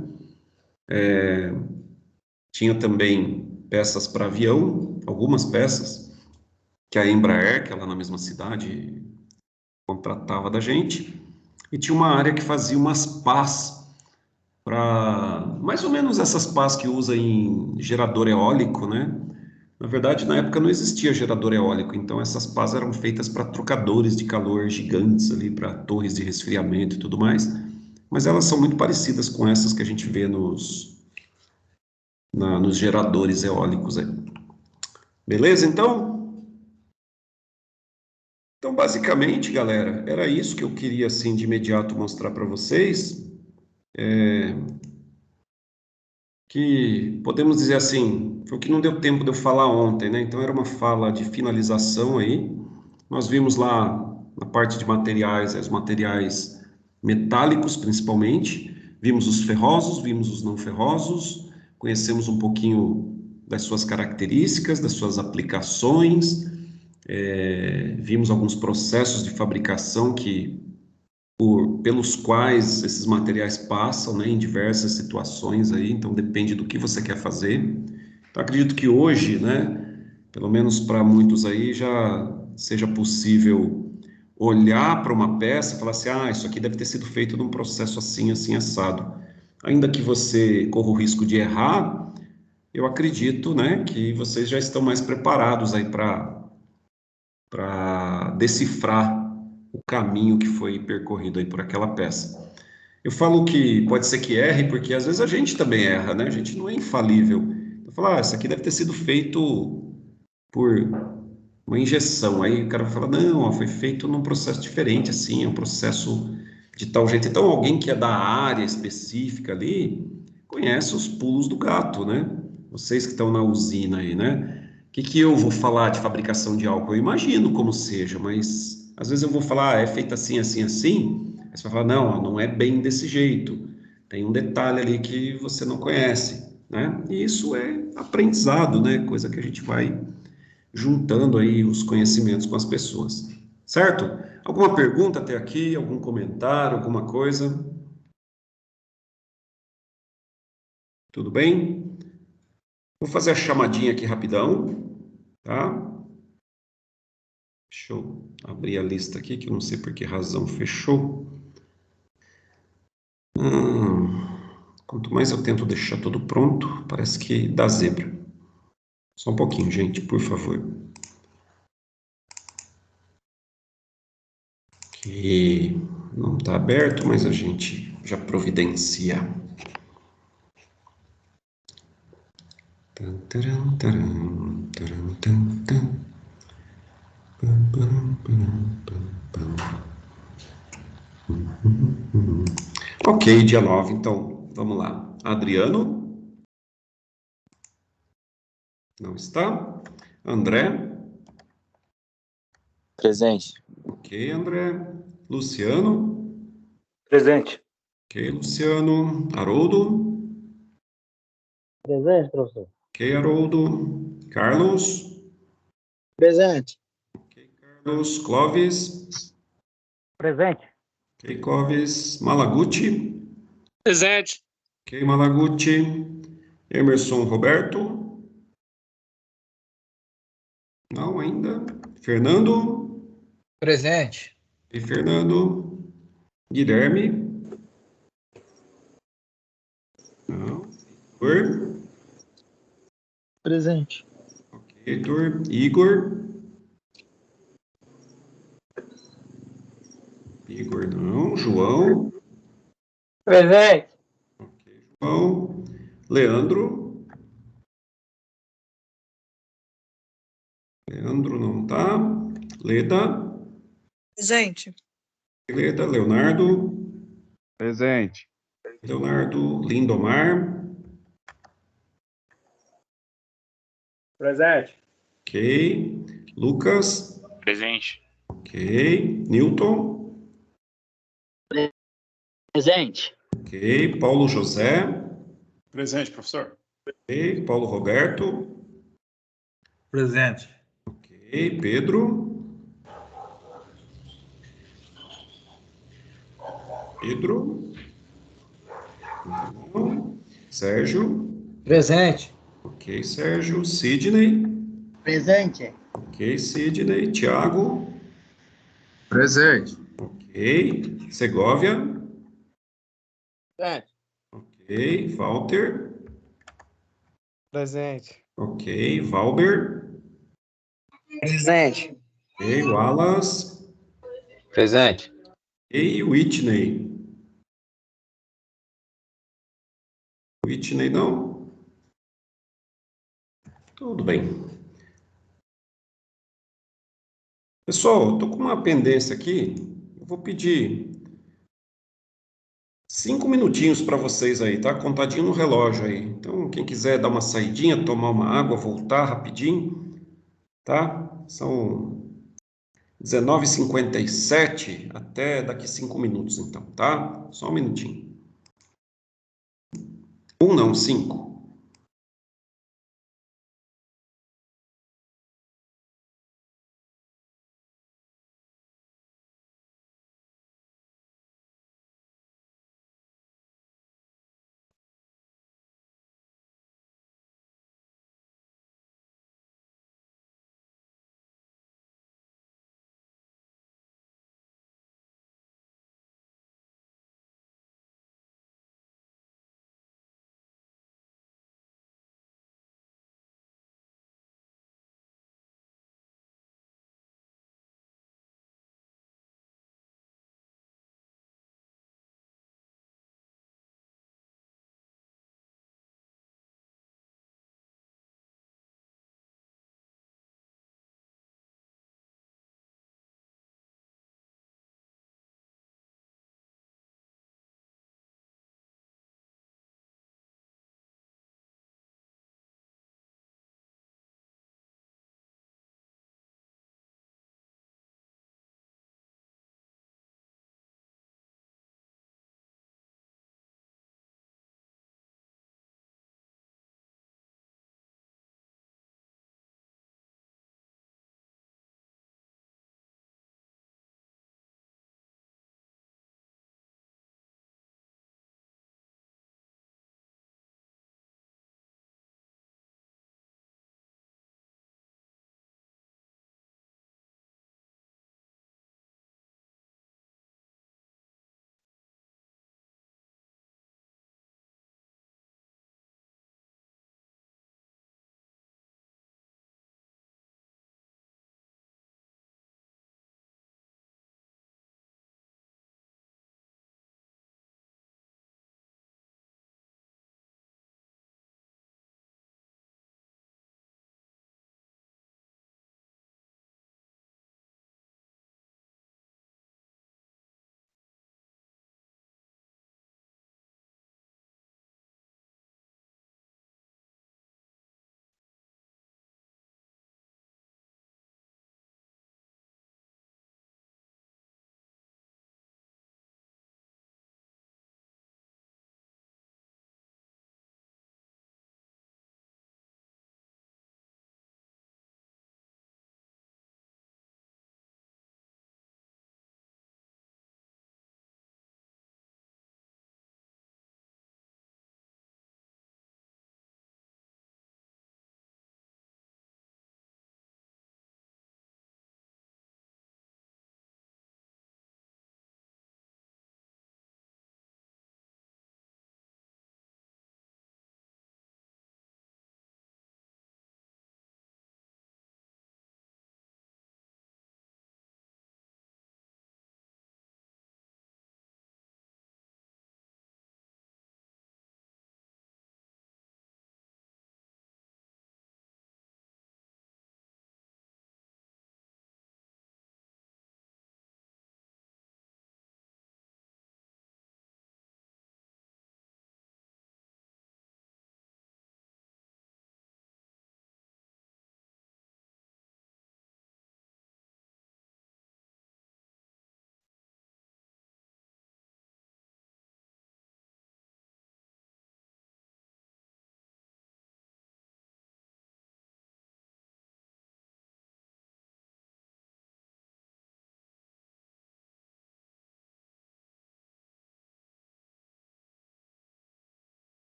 Tinha também peças para avião, algumas peças, que a Embraer, que é lá na mesma cidade, contratava da gente, e tinha uma área que fazia umas pás para mais ou menos essas pás que usa em gerador eólico, né? Na verdade, na época não existia gerador eólico, então essas pás eram feitas para trocadores de calor gigantes ali, para torres de resfriamento e tudo mais, mas elas são muito parecidas com essas que a gente vê nos geradores eólicos aí. Beleza, então? Então, basicamente, galera, era isso que eu queria, assim, de imediato mostrar para vocês. Que podemos dizer assim, foi o que não deu tempo de eu falar ontem, né? Então era uma fala de finalização aí. Nós vimos lá na parte de materiais, os materiais metálicos principalmente, vimos os ferrosos, vimos os não ferrosos, conhecemos um pouquinho das suas características, das suas aplicações, vimos alguns processos de fabricação pelos quais esses materiais passam, né, em diversas situações aí, então depende do que você quer fazer. Então acredito que hoje, né, pelo menos para muitos aí, já seja possível olhar para uma peça e falar assim, isso aqui deve ter sido feito num processo assim, assim, assado. Ainda que você corra o risco de errar, eu acredito, né, que vocês já estão mais preparados aí para decifrar o caminho que foi percorrido aí por aquela peça. Eu falo que pode ser que erre, porque às vezes a gente também erra, né? A gente não é infalível. Eu falo, isso aqui deve ter sido feito por uma injeção. Aí o cara fala, não, ó, foi feito num processo diferente, assim, é um processo de tal jeito. Então, alguém que é da área específica ali, conhece os pulos do gato, né? Vocês que estão na usina aí, né? O que que eu vou falar de fabricação de álcool? Eu imagino como seja, mas às vezes eu vou falar, é feito assim, assim, assim. Aí você vai falar, não, não é bem desse jeito. Tem um detalhe ali que você não conhece, né? E isso é aprendizado, né? Coisa que a gente vai juntando aí os conhecimentos com as pessoas. Certo? Alguma pergunta até aqui? Algum comentário? Alguma coisa? Tudo bem? Vou fazer a chamadinha aqui rapidão, tá? Deixa eu abrir a lista aqui, que eu não sei por que razão fechou. Quanto mais eu tento deixar tudo pronto, parece que dá zebra. Só um pouquinho, gente, por favor. Que não está aberto, mas a gente já providencia. Ok, dia 9, então, vamos lá. Adriano? Não está. André? Presente. Ok, André. Luciano? Presente. Ok, Luciano. Haroldo? Presente, professor. Ok, Haroldo. Carlos? Presente. Ok, Carlos. Clóvis? Presente. Ok, Clóvis. Malaguti? Presente. Ok, Malaguti. Emerson Roberto? Não ainda. Fernando? Presente. E Fernando? Guilherme? Não. Heitor? Presente. Ok, Heitor. Igor? Igor não. João? Presente. Ok, João. Leandro? Leandro não tá. Leda? Presente. Leda. Leonardo? Presente. Leonardo. Lindomar? Presente. Ok. Lucas? Presente. Ok. Newton? Presente. Ok. Paulo José? Presente, professor. Ok. Paulo Roberto? Presente. Ok. Pedro? Pedro? Não. Sérgio? Presente. Ok, Sérgio. Sidney? Presente. Ok, Sidney. Tiago? Presente. Ok. Segovia? Presente. Ok. Walter. Presente. Ok. Valber. Presente. Ok. Wallace. Presente. E Whitney. Whitney não? Tudo bem. Pessoal, eu tô com uma pendência aqui. Eu vou pedir 5 minutinhos para vocês aí, tá? Contadinho no relógio aí. Então, quem quiser dar uma saidinha, tomar uma água, voltar rapidinho, tá? São 19h57, até daqui 5 minutos, então, tá? Só um minutinho. Um não, 5.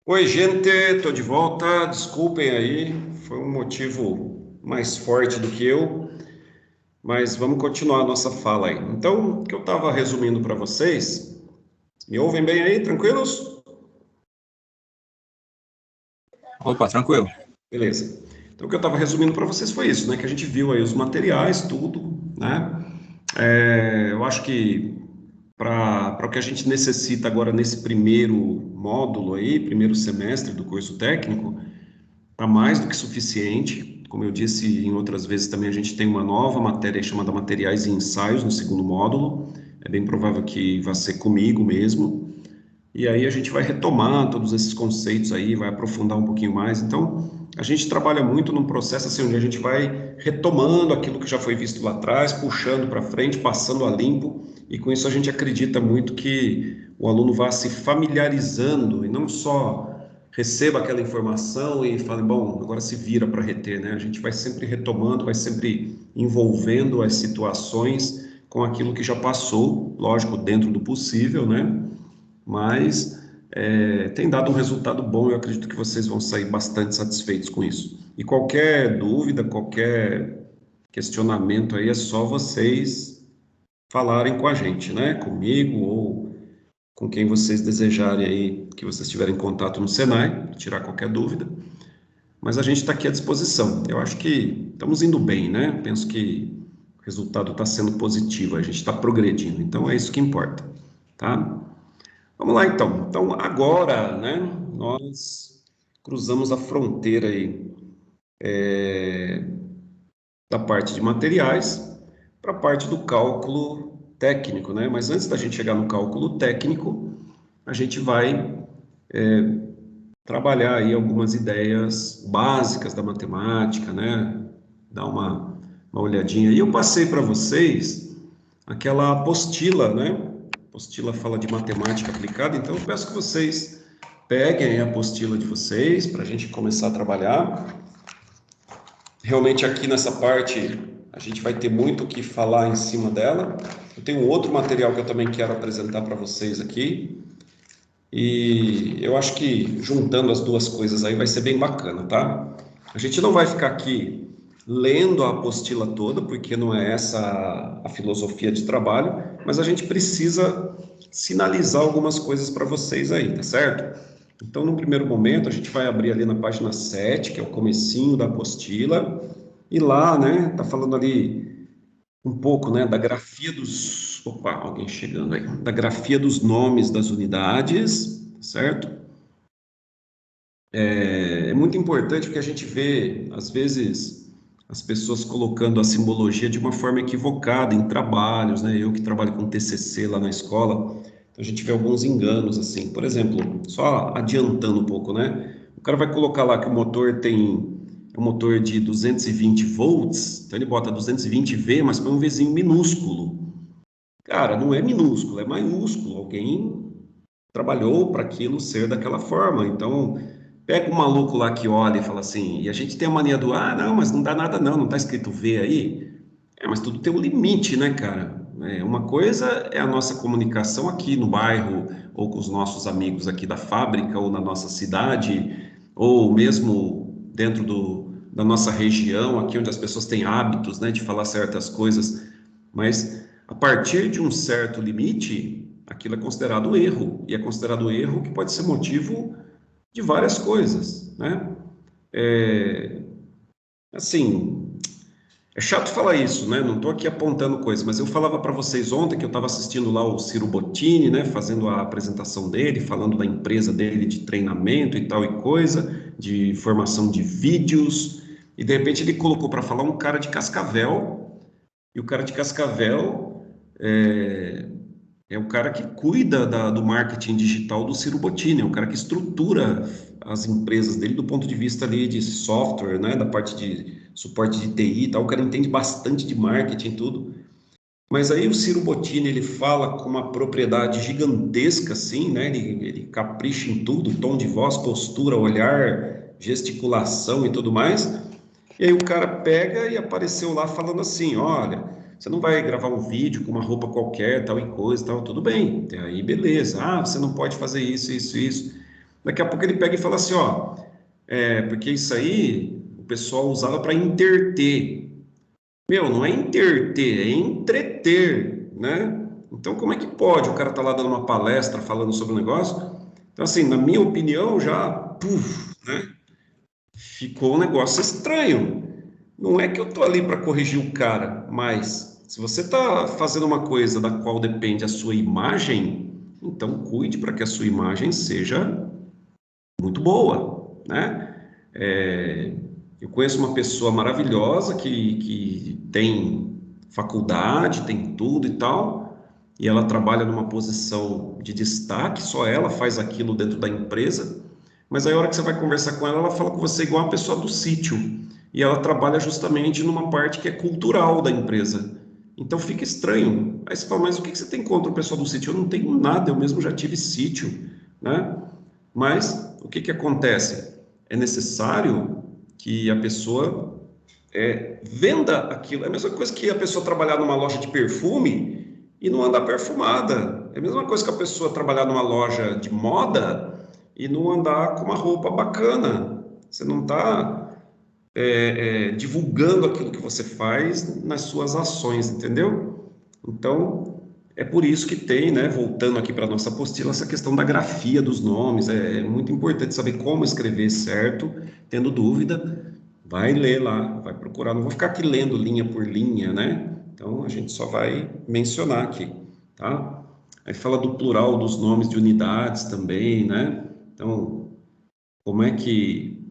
Oi, gente, estou de volta. Desculpem aí, foi um motivo mais forte do que eu, mas vamos continuar a nossa fala aí. Então, o que eu estava resumindo para vocês, me ouvem bem aí, tranquilos? Opa, tranquilo. Beleza. Então, o que eu estava resumindo para vocês foi isso, né? Que a gente viu aí os materiais, tudo, né? Eu acho que para o que a gente necessita agora nesse primeiro módulo aí, primeiro semestre do curso técnico, está mais do que suficiente. Como eu disse em outras vezes também, a gente tem uma nova matéria chamada Materiais e Ensaios no segundo módulo. É bem provável que vai ser comigo mesmo. E aí a gente vai retomar todos esses conceitos aí, vai aprofundar um pouquinho mais. Então, a gente trabalha muito num processo assim, onde a gente vai retomando aquilo que já foi visto lá atrás, puxando para frente, passando a limpo, e com isso a gente acredita muito que o aluno vá se familiarizando e não só receba aquela informação e fale, bom, agora se vira para reter, né? A gente vai sempre retomando, vai sempre envolvendo as situações com aquilo que já passou, lógico, dentro do possível, né? Mas tem dado um resultado bom, eu acredito que vocês vão sair bastante satisfeitos com isso. E qualquer dúvida, qualquer questionamento aí, é só vocês falarem com a gente, né? Comigo ou com quem vocês desejarem aí, que vocês tiverem contato no Senai, para tirar qualquer dúvida. Mas a gente está aqui à disposição. Eu acho que estamos indo bem, né? Penso que o resultado está sendo positivo, a gente está progredindo. Então é isso que importa, tá? Vamos lá então. Então agora, né, nós cruzamos a fronteira aí da parte de materiais para a parte do cálculo técnico, né? Mas antes da gente chegar no cálculo técnico, a gente vai trabalhar aí algumas ideias básicas da matemática, né? Dar uma olhadinha. E eu passei para vocês aquela apostila, né? A apostila fala de matemática aplicada, então eu peço que vocês peguem a apostila de vocês para a gente começar a trabalhar. Realmente aqui nessa parte a gente vai ter muito o que falar em cima dela. Eu tenho outro material que eu também quero apresentar para vocês aqui. E eu acho que juntando as duas coisas aí vai ser bem bacana, tá? A gente não vai ficar aqui lendo a apostila toda, porque não é essa a filosofia de trabalho, mas a gente precisa sinalizar algumas coisas para vocês aí, tá certo? Então, no primeiro momento, a gente vai abrir ali na página 7, que é o comecinho da apostila, e lá, né, tá falando ali um pouco, né, da grafia dos... Opa, alguém chegando aí. Da grafia dos nomes das unidades, certo? É muito importante porque a gente vê, às vezes, as pessoas colocando a simbologia de uma forma equivocada em trabalhos, né? Eu que trabalho com TCC lá na escola, então a gente vê alguns enganos, assim. Por exemplo, só adiantando um pouco, né? O cara vai colocar lá que o motor tem um motor de 220 volts, então ele bota 220V, mas põe um Vzinho minúsculo. Cara, não é minúsculo, é maiúsculo. Alguém trabalhou para aquilo ser daquela forma. Então, pega um maluco lá que olha e fala assim, e a gente tem a mania do, não, mas não dá nada não, não tá escrito V aí. Mas tudo tem um limite, né, cara? Uma coisa é a nossa comunicação aqui no bairro, ou com os nossos amigos aqui da fábrica, ou na nossa cidade, ou mesmo dentro da nossa região, aqui onde as pessoas têm hábitos, né, de falar certas coisas. Mas a partir de um certo limite, aquilo é considerado erro, e é considerado erro que pode ser motivo de várias coisas, né? Assim, é chato falar isso, né? Não estou aqui apontando coisas, mas eu falava para vocês ontem que eu estava assistindo lá o Ciro Bottini, né? Fazendo a apresentação dele, falando da empresa dele de treinamento e tal e coisa, de formação de vídeos, e de repente ele colocou para falar um cara de Cascavel, e o cara de Cascavel é o cara que cuida do marketing digital do Ciro Bottini, é o cara que estrutura as empresas dele do ponto de vista ali de software, né, da parte de suporte de TI e tal, o cara entende bastante de marketing e tudo. Mas aí o Ciro Bottini, ele fala com uma propriedade gigantesca, assim, né, ele capricha em tudo, tom de voz, postura, olhar, gesticulação e tudo mais. E aí o cara pega e apareceu lá falando assim, olha, você não vai gravar um vídeo com uma roupa qualquer, tal e coisa, tal, tudo bem. Até aí, beleza. Você não pode fazer isso, isso, isso. Daqui a pouco ele pega e fala assim, ó, porque isso aí o pessoal usava para interter. Meu, não é interter, é entreter, né? Então, como é que pode? O cara tá lá dando uma palestra falando sobre o negócio. Então, assim, na minha opinião, já, né? Ficou um negócio estranho. Não é que eu tô ali para corrigir o cara, mas se você tá fazendo uma coisa da qual depende a sua imagem, então cuide para que a sua imagem seja muito boa, né? Eu conheço uma pessoa maravilhosa que tem faculdade, tem tudo e tal, e ela trabalha numa posição de destaque, só ela faz aquilo dentro da empresa, mas aí a hora que você vai conversar com ela, ela fala com você igual uma pessoa do sítio, e ela trabalha justamente numa parte que é cultural da empresa. Então fica estranho. Aí você fala, mas o que você tem contra o pessoal do sítio? Eu não tenho nada, eu mesmo já tive sítio, né? Mas o que acontece? É necessário que a pessoa venda aquilo. É a mesma coisa que a pessoa trabalhar numa loja de perfume e não andar perfumada. É a mesma coisa que a pessoa trabalhar numa loja de moda e não andar com uma roupa bacana. Você não está divulgando aquilo que você faz nas suas ações, entendeu? Então, é por isso que tem, né, voltando aqui para a nossa apostila, essa questão da grafia dos nomes. É muito importante saber como escrever certo. Tendo dúvida, vai ler lá, vai procurar. Não vou ficar aqui lendo linha por linha, né? Então, a gente só vai mencionar aqui, tá? Aí fala do plural dos nomes de unidades também, né? Então, como é que...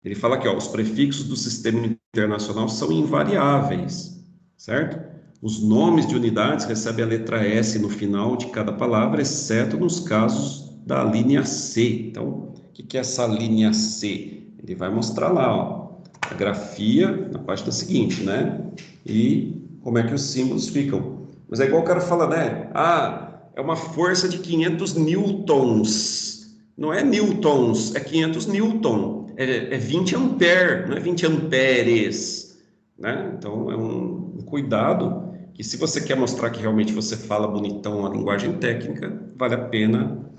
Ele fala aqui, ó, os prefixos do sistema internacional são invariáveis, certo? Os nomes de unidades recebem a letra S no final de cada palavra, exceto nos casos da linha C. Então, o que é essa linha C? Ele vai mostrar lá, ó, a grafia na página seguinte, né? E como é que os símbolos ficam. Mas é igual o cara fala, né? Ah, é uma força de 500 newtons. Não é newtons, é 500 newton. É 20 ampere, não é 20 amperes, né? Então, é um cuidado que, se você quer mostrar que realmente você fala bonitão a linguagem técnica, vale a pena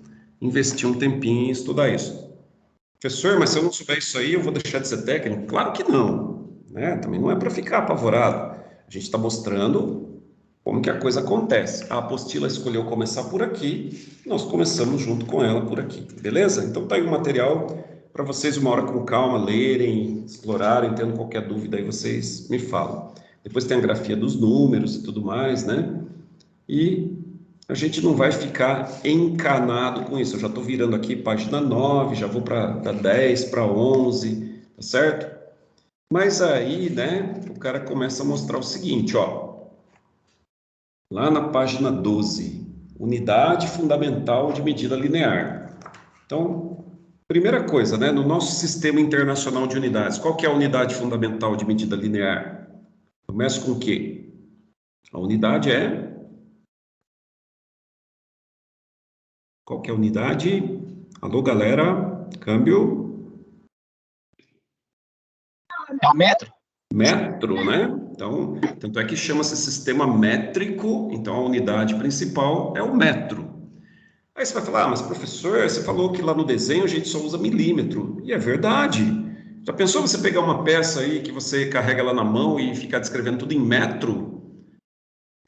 investir um tempinho em estudar isso. Professor, mas se eu não souber isso aí, eu vou deixar de ser técnico? Claro que não, né? Também não é para ficar apavorado. A gente está mostrando como que a coisa acontece. A apostila escolheu começar por aqui, nós começamos junto com ela por aqui, beleza? Então tá aí o material para vocês, uma hora com calma, lerem, explorarem, tendo qualquer dúvida aí vocês me falam. Depois tem a grafia dos números e tudo mais, né? E a gente não vai ficar encanado com isso. Eu já estou virando aqui página 9, já vou para 10, para 11, tá certo? Mas aí, né, o cara começa a mostrar o seguinte, ó. Lá na página 12, unidade fundamental de medida linear. Então, primeira coisa, né, no nosso sistema internacional de unidades, qual que é a unidade fundamental de medida linear? Começa com o quê? A unidade é... Qual que é a unidade? Alô, galera? Câmbio? É o metro? Metro, né? Então, tanto é que chama-se sistema métrico, então a unidade principal é o metro. Aí você vai falar, mas professor, você falou que lá no desenho a gente só usa milímetro. E é verdade. Já pensou você pegar uma peça aí que você carrega lá na mão e ficar descrevendo tudo em metro?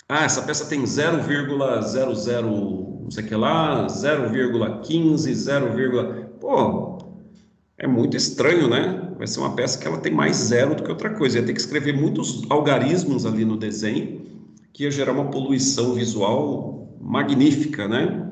Ah, essa peça tem 0,00, não sei o que lá, 0,15, 0, pô, é muito estranho, né? Vai ser uma peça que ela tem mais zero do que outra coisa. Ia ter que escrever muitos algarismos ali no desenho, que ia gerar uma poluição visual magnífica, né?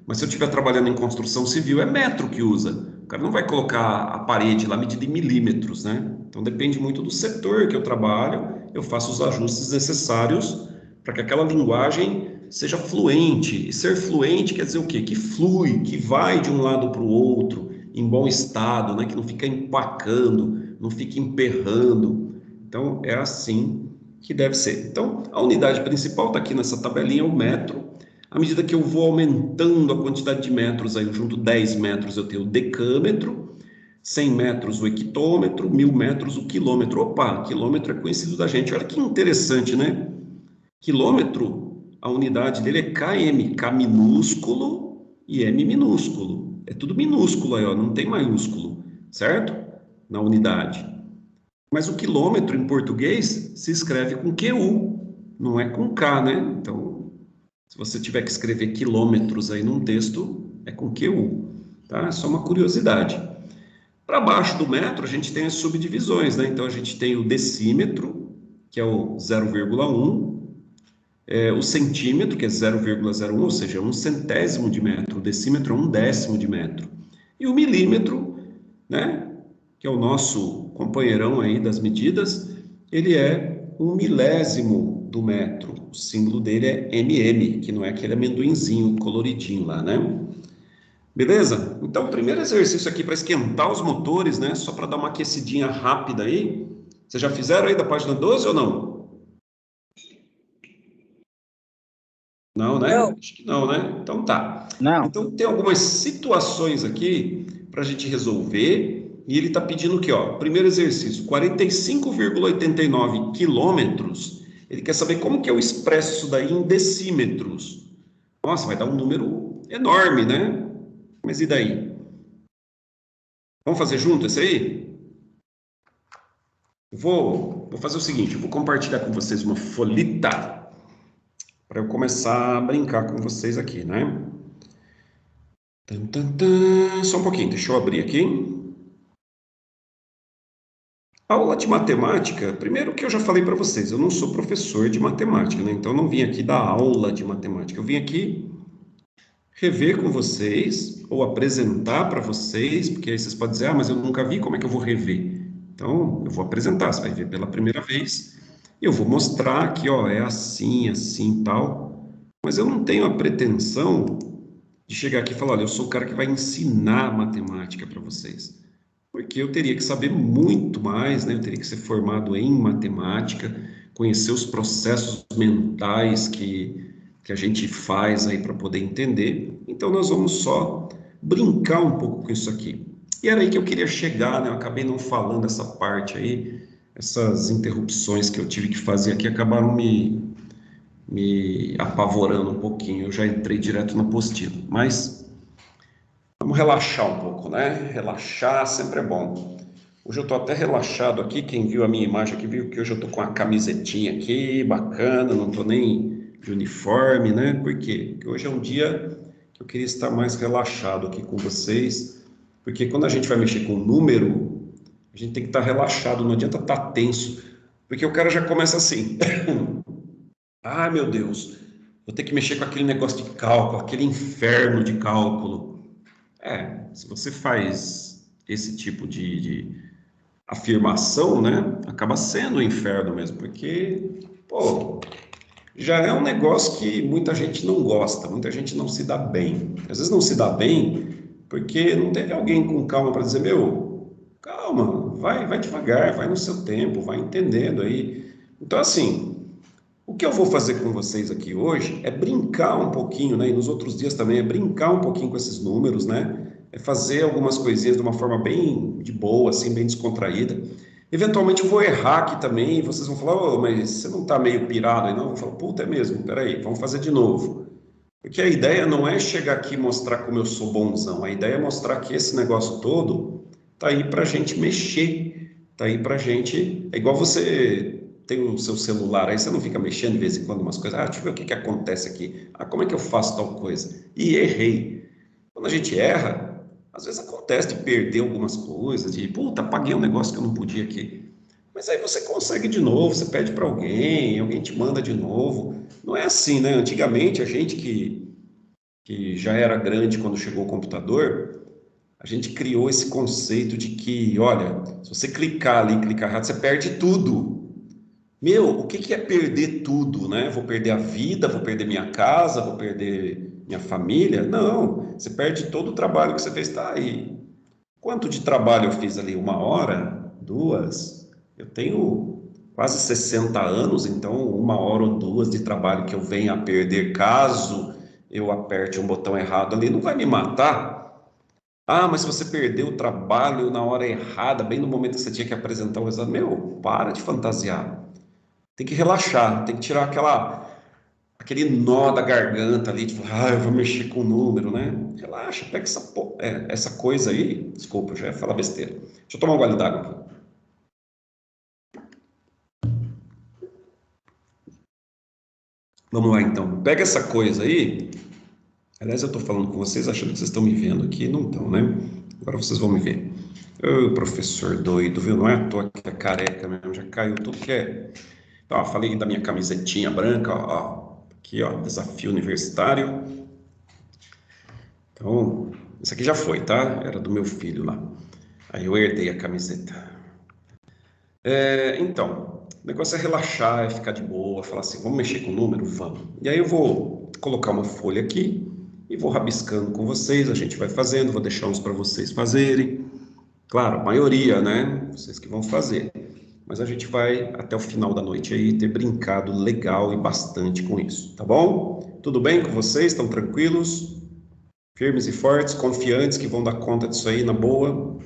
Mas se eu estiver trabalhando em construção civil, é metro que usa. O cara não vai colocar a parede lá medida em milímetros, né? Então depende muito do setor que eu trabalho, eu faço os ajustes necessários para que aquela linguagem seja fluente. E ser fluente quer dizer o quê? Que flui, que vai de um lado para o outro, em bom estado, né? Que não fica empacando, não fica emperrando. Então, é assim que deve ser. Então, a unidade principal está aqui nessa tabelinha, o metro. À medida que eu vou aumentando a quantidade de metros, aí eu junto 10 metros, eu tenho o decâmetro, 100 metros o hectômetro, 1000 metros o quilômetro. Opa, quilômetro é conhecido da gente. Olha que interessante, né? Quilômetro, a unidade dele é km, K minúsculo e M minúsculo. é tudo minúsculo aí, ó, não tem maiúsculo, certo? Na unidade. Mas o quilômetro em português se escreve com QU, não é com K, né? Então, se você tiver que escrever quilômetros aí num texto, é com QU, tá? É só uma curiosidade. Para baixo do metro, a gente tem as subdivisões, né? Então, a gente tem o decímetro, que é o 0,1, o centímetro, que é 0,01, ou seja, 1/100º de metro. O decímetro é 1/10 de metro. E o milímetro, né? Que é o nosso companheirão aí das medidas, ele é 1/1000 do metro. O símbolo dele é MM, que não é aquele amendoinzinho coloridinho lá, né? Beleza? Então, o primeiro exercício aqui para esquentar os motores, né? Só para dar uma aquecidinha rápida aí. Vocês já fizeram aí da página 12 ou não? Não, né? Não. Acho que não, né? Então tá. Não. Então tem algumas situações aqui para a gente resolver. E ele está pedindo aqui, ó, primeiro exercício, 45,89 quilômetros. Ele quer saber como que eu expresso isso daí em decímetros. Nossa, vai dar um número enorme, né? Mas e daí? Vamos fazer junto esse aí? Vou fazer o seguinte, eu vou compartilhar com vocês uma folhita para eu começar a brincar com vocês aqui, né? Só um pouquinho, deixa eu abrir aqui. Aula de matemática, primeiro que eu já falei para vocês, eu não sou professor de matemática, né? Então eu não vim aqui dar aula de matemática, eu vim aqui rever com vocês, ou apresentar para vocês, porque aí vocês podem dizer, mas eu nunca vi, como é que eu vou rever? Então, eu vou apresentar, você vai ver pela primeira vez, e eu vou mostrar que, ó, é assim, assim, tal, mas eu não tenho a pretensão de chegar aqui e falar, olha, eu sou o cara que vai ensinar matemática para vocês. Porque eu teria que saber muito mais, né? Eu teria que ser formado em matemática, conhecer os processos mentais que a gente faz aí para poder entender. Então, nós vamos só brincar um pouco com isso aqui. E era aí que eu queria chegar, né? Eu acabei não falando essa parte aí, essas interrupções que eu tive que fazer aqui acabaram me apavorando um pouquinho. Eu já entrei direto no apostilo, mas vamos relaxar um pouco, né? Relaxar sempre é bom. Hoje eu tô até relaxado aqui, quem viu a minha imagem aqui viu que hoje eu tô com uma camisetinha aqui, bacana, não tô nem de uniforme, né? Por quê? Porque hoje é um dia que eu queria estar mais relaxado aqui com vocês, porque quando a gente vai mexer com número, a gente tem que estar relaxado, não adianta estar tenso, porque o cara já começa assim, ai meu Deus, vou ter que mexer com aquele negócio de cálculo, aquele inferno de cálculo. Se você faz esse tipo de afirmação, né, acaba sendo um inferno mesmo, porque, pô, já é um negócio que muita gente não gosta, muita gente não se dá bem. Às vezes não se dá bem porque não teve alguém com calma para dizer, meu, calma, vai devagar, vai no seu tempo, vai entendendo aí. Então, assim, o que eu vou fazer com vocês aqui hoje é brincar um pouquinho, né? E nos outros dias também é brincar um pouquinho com esses números, né? É fazer algumas coisinhas de uma forma bem de boa, assim, bem descontraída. Eventualmente eu vou errar aqui também e vocês vão falar, oh, mas você não tá meio pirado aí, não? Eu vou falar, puta, é mesmo, peraí, vamos fazer de novo. Porque a ideia não é chegar aqui e mostrar como eu sou bonzão, a ideia é mostrar que esse negócio todo tá aí pra gente mexer, tá aí pra gente... É igual você tem o seu celular, aí você não fica mexendo de vez em quando umas coisas, deixa eu ver o que acontece aqui, como é que eu faço tal coisa? E errei. Quando a gente erra, às vezes acontece de perder algumas coisas, de, puta, apaguei um negócio que eu não podia aqui. Mas aí você consegue de novo, você pede para alguém te manda de novo. Não é assim, né? Antigamente, a gente que já era grande quando chegou o computador, a gente criou esse conceito de que, olha, se você clicar ali, clicar errado, você perde tudo. Meu, o que é perder tudo, né? Vou perder a vida, vou perder minha casa, vou perder minha família? Não, você perde todo o trabalho que você fez, tá aí. Quanto de trabalho eu fiz ali? 1 hora? 2? Eu tenho quase 60 anos, então 1 hora ou 2 de trabalho que eu venha a perder caso eu aperte um botão errado ali, não vai me matar. Mas se você perdeu o trabalho na hora errada, bem no momento que você tinha que apresentar o resultado, meu, para de fantasiar. Tem que relaxar, tem que tirar aquele nó da garganta ali, tipo, eu vou mexer com o número, né? Relaxa, pega essa coisa aí. Desculpa, eu já ia falar besteira. Deixa eu tomar um gole d'água aqui. Vamos lá, então. Pega essa coisa aí. Aliás, eu estou falando com vocês achando que vocês estão me vendo aqui. Não estão, né? Agora vocês vão me ver. Ô, professor doido, viu? Não é à toa que é careca mesmo. Já caiu tudo que é... Ó, falei da minha camisetinha branca, ó. Aqui, ó, desafio universitário. Então, isso aqui já foi, tá? Era do meu filho lá. Aí eu herdei a camiseta. Então, o negócio é relaxar, é ficar de boa, falar assim, vamos mexer com o número? Vamos. E aí eu vou colocar uma folha aqui e vou rabiscando com vocês, a gente vai fazendo, vou deixar uns para vocês fazerem. Claro, a maioria, né? Vocês que vão fazer. Mas a gente vai, até o final da noite aí, ter brincado legal e bastante com isso, tá bom? Tudo bem com vocês? Estão tranquilos? Firmes e fortes, confiantes que vão dar conta disso aí na boa?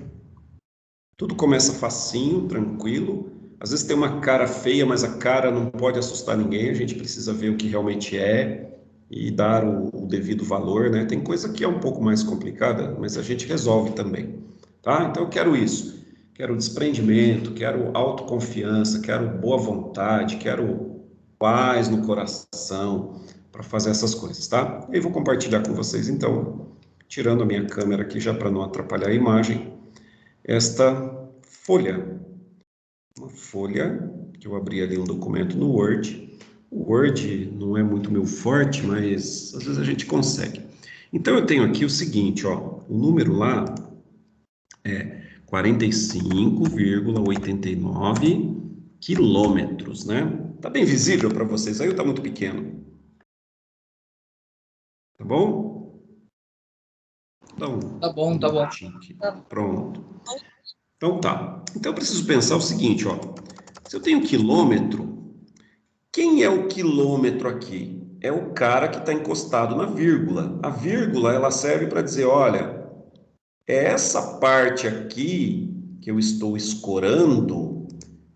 Tudo começa facinho, tranquilo. Às vezes tem uma cara feia, mas a cara não pode assustar ninguém. A gente precisa ver o que realmente é e dar o devido valor, né? Tem coisa que é um pouco mais complicada, mas a gente resolve também, tá? Então eu quero isso. Quero desprendimento, quero autoconfiança, quero boa vontade, quero paz no coração para fazer essas coisas, tá? E aí vou compartilhar com vocês, então, tirando a minha câmera aqui já para não atrapalhar a imagem, esta folha. Uma folha que eu abri ali um documento no Word. O Word não é muito meu forte, mas às vezes a gente consegue. Então eu tenho aqui o seguinte, ó, o número lá é 45,89 quilômetros, né? Tá bem visível para vocês aí ou tá muito pequeno? Tá bom? Tá bom, tá bom. Pronto. Então tá. Então eu preciso pensar o seguinte, ó. Se eu tenho quilômetro, quem é o quilômetro aqui? É o cara que está encostado na vírgula. A vírgula, ela serve para dizer, olha, é essa parte aqui que eu estou escorando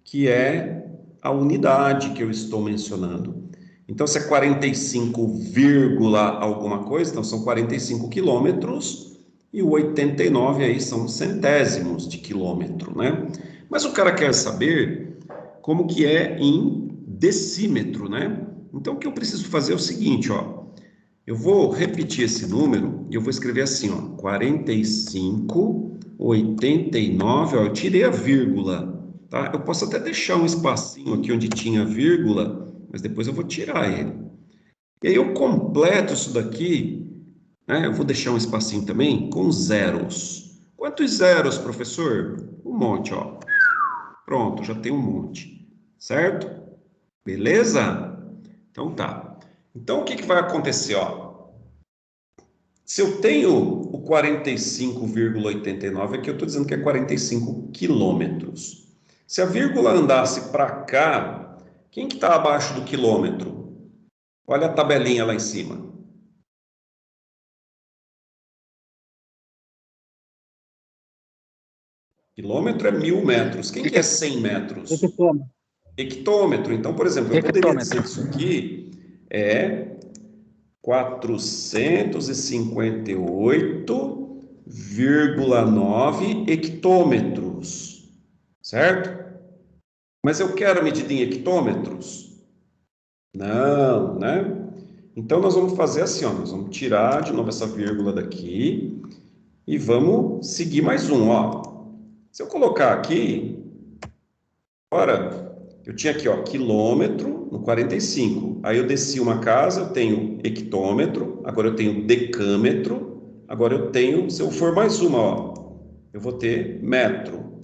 que é a unidade que eu estou mencionando. Então, se é 45, alguma coisa, então são 45 quilômetros e o 89 aí são centésimos de quilômetro, né? Mas o cara quer saber como que é em decímetro, né? Então, o que eu preciso fazer é o seguinte, ó. Eu vou repetir esse número e eu vou escrever assim, ó, 45, 89, ó, eu tirei a vírgula, tá? Eu posso até deixar um espacinho aqui onde tinha vírgula, mas depois eu vou tirar ele. E aí eu completo isso daqui, né? Eu vou deixar um espacinho também com zeros. Quantos zeros, professor? Um monte, ó. Pronto, já tem um monte, certo? Beleza? Então tá. Então o que vai acontecer, ó? Se eu tenho o 45,89, aqui eu estou dizendo que é 45 quilômetros. Se a vírgula andasse para cá, quem que está abaixo do quilômetro? Olha a tabelinha lá em cima. Quilômetro é 1.000 metros. Quem que é 100 metros? Hectômetro. Hectômetro. Então, por exemplo, eu poderia dizer que isso aqui é 458,9 hectômetros, certo? Mas eu quero medir em hectômetros? Não, né? Então, nós vamos fazer assim, ó, nós vamos tirar de novo essa vírgula daqui e vamos seguir mais um, ó. Se eu colocar aqui, ora, eu tinha aqui, ó, quilômetro no 45. Aí eu desci uma casa, eu tenho hectômetro, agora eu tenho decâmetro, agora eu tenho, se eu for mais uma, ó, eu vou ter metro.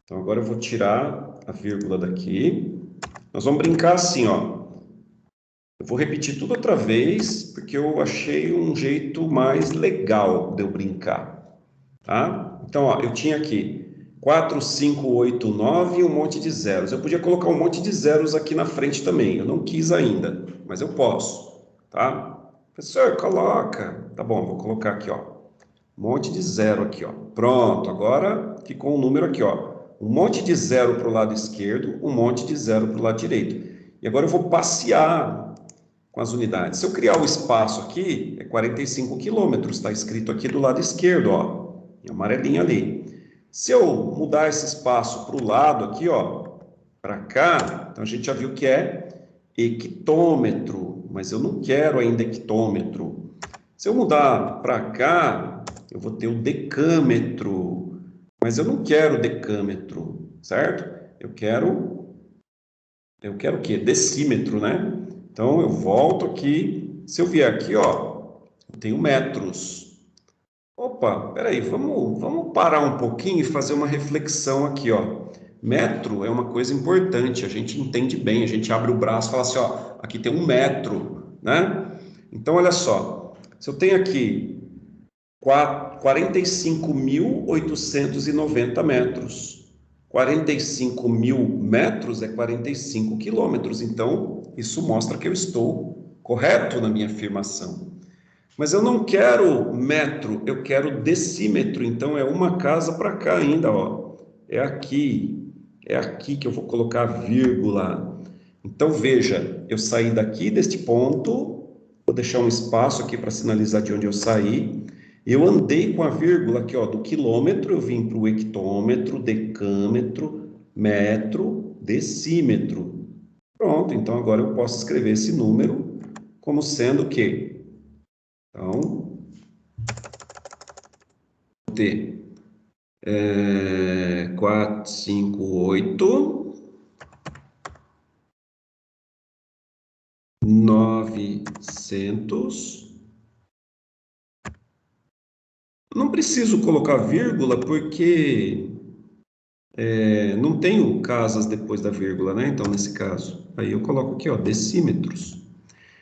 Então agora eu vou tirar a vírgula daqui. Nós vamos brincar assim, ó. Eu vou repetir tudo outra vez, porque eu achei um jeito mais legal de eu brincar, tá? Então, ó, eu tinha aqui 4, 5, 8, 9 e um monte de zeros. Eu podia colocar um monte de zeros aqui na frente também. Eu não quis ainda, mas eu posso, tá? Professor, coloca. Tá bom, vou colocar aqui, ó. Um monte de zero aqui, ó. Pronto, agora ficou um número aqui, ó. Um monte de zero para o lado esquerdo, um monte de zero para o lado direito. E agora eu vou passear com as unidades. Se eu criar o espaço aqui, é 45 quilômetros, está escrito aqui do lado esquerdo, ó, em amarelinho ali. Se eu mudar esse espaço para o lado aqui, ó, para cá, então a gente já viu que é hectômetro, mas eu não quero ainda hectômetro. Se eu mudar para cá, eu vou ter o decâmetro, mas eu não quero decâmetro, certo? Eu quero o quê? Decímetro, né? Então, eu volto aqui. Se eu vier aqui, ó, eu tenho metros. Opa, peraí, vamos parar um pouquinho e fazer uma reflexão aqui, ó. Metro é uma coisa importante, a gente entende bem, a gente abre o braço e fala assim, ó, aqui tem 1 metro, né? Então, olha só, se eu tenho aqui 45.890 metros, 45.000 metros é 45 quilômetros, então isso mostra que eu estou correto na minha afirmação. Mas eu não quero metro, eu quero decímetro, então é uma casa para cá ainda, ó. É aqui que eu vou colocar vírgula. Então veja, eu saí daqui deste ponto, vou deixar um espaço aqui para sinalizar de onde eu saí. Eu andei com a vírgula aqui, ó, do quilômetro, eu vim para o hectômetro, decâmetro, metro, decímetro. Pronto, então agora eu posso escrever esse número como sendo o quê? Então, vou ter 458, 900. Não preciso colocar vírgula porque não tenho casas depois da vírgula, né? Então, nesse caso, aí eu coloco aqui, ó, decímetros.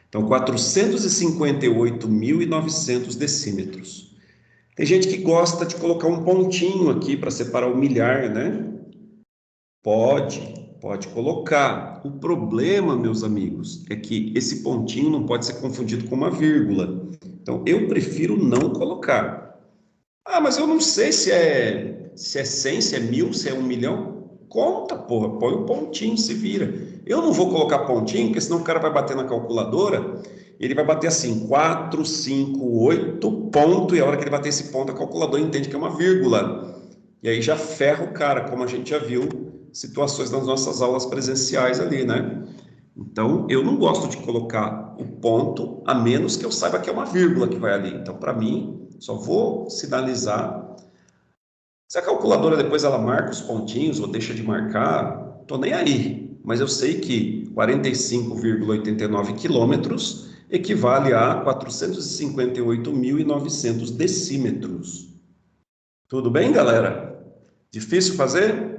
Então, 458.900 decímetros. Tem gente que gosta de colocar um pontinho aqui para separar o milhar, né? Pode colocar. O problema, meus amigos, é que esse pontinho não pode ser confundido com uma vírgula. Então, eu prefiro não colocar. Ah, mas eu não sei se é 100, se é 1000, se é 1 milhão. Conta, porra, põe um pontinho, se vira. Eu não vou colocar pontinho, porque senão o cara vai bater na calculadora, ele vai bater assim, 4, 5, 8, ponto, e a hora que ele bater esse ponto, a calculadora entende que é uma vírgula. E aí já ferra o cara, como a gente já viu situações nas nossas aulas presenciais ali, né? Então, eu não gosto de colocar o ponto, a menos que eu saiba que é uma vírgula que vai ali. Então, para mim, só vou sinalizar. Se a calculadora depois ela marca os pontinhos ou deixa de marcar, tô nem aí. Mas eu sei que 45,89 quilômetros equivale a 458.900 decímetros. Tudo bem, galera? Difícil fazer?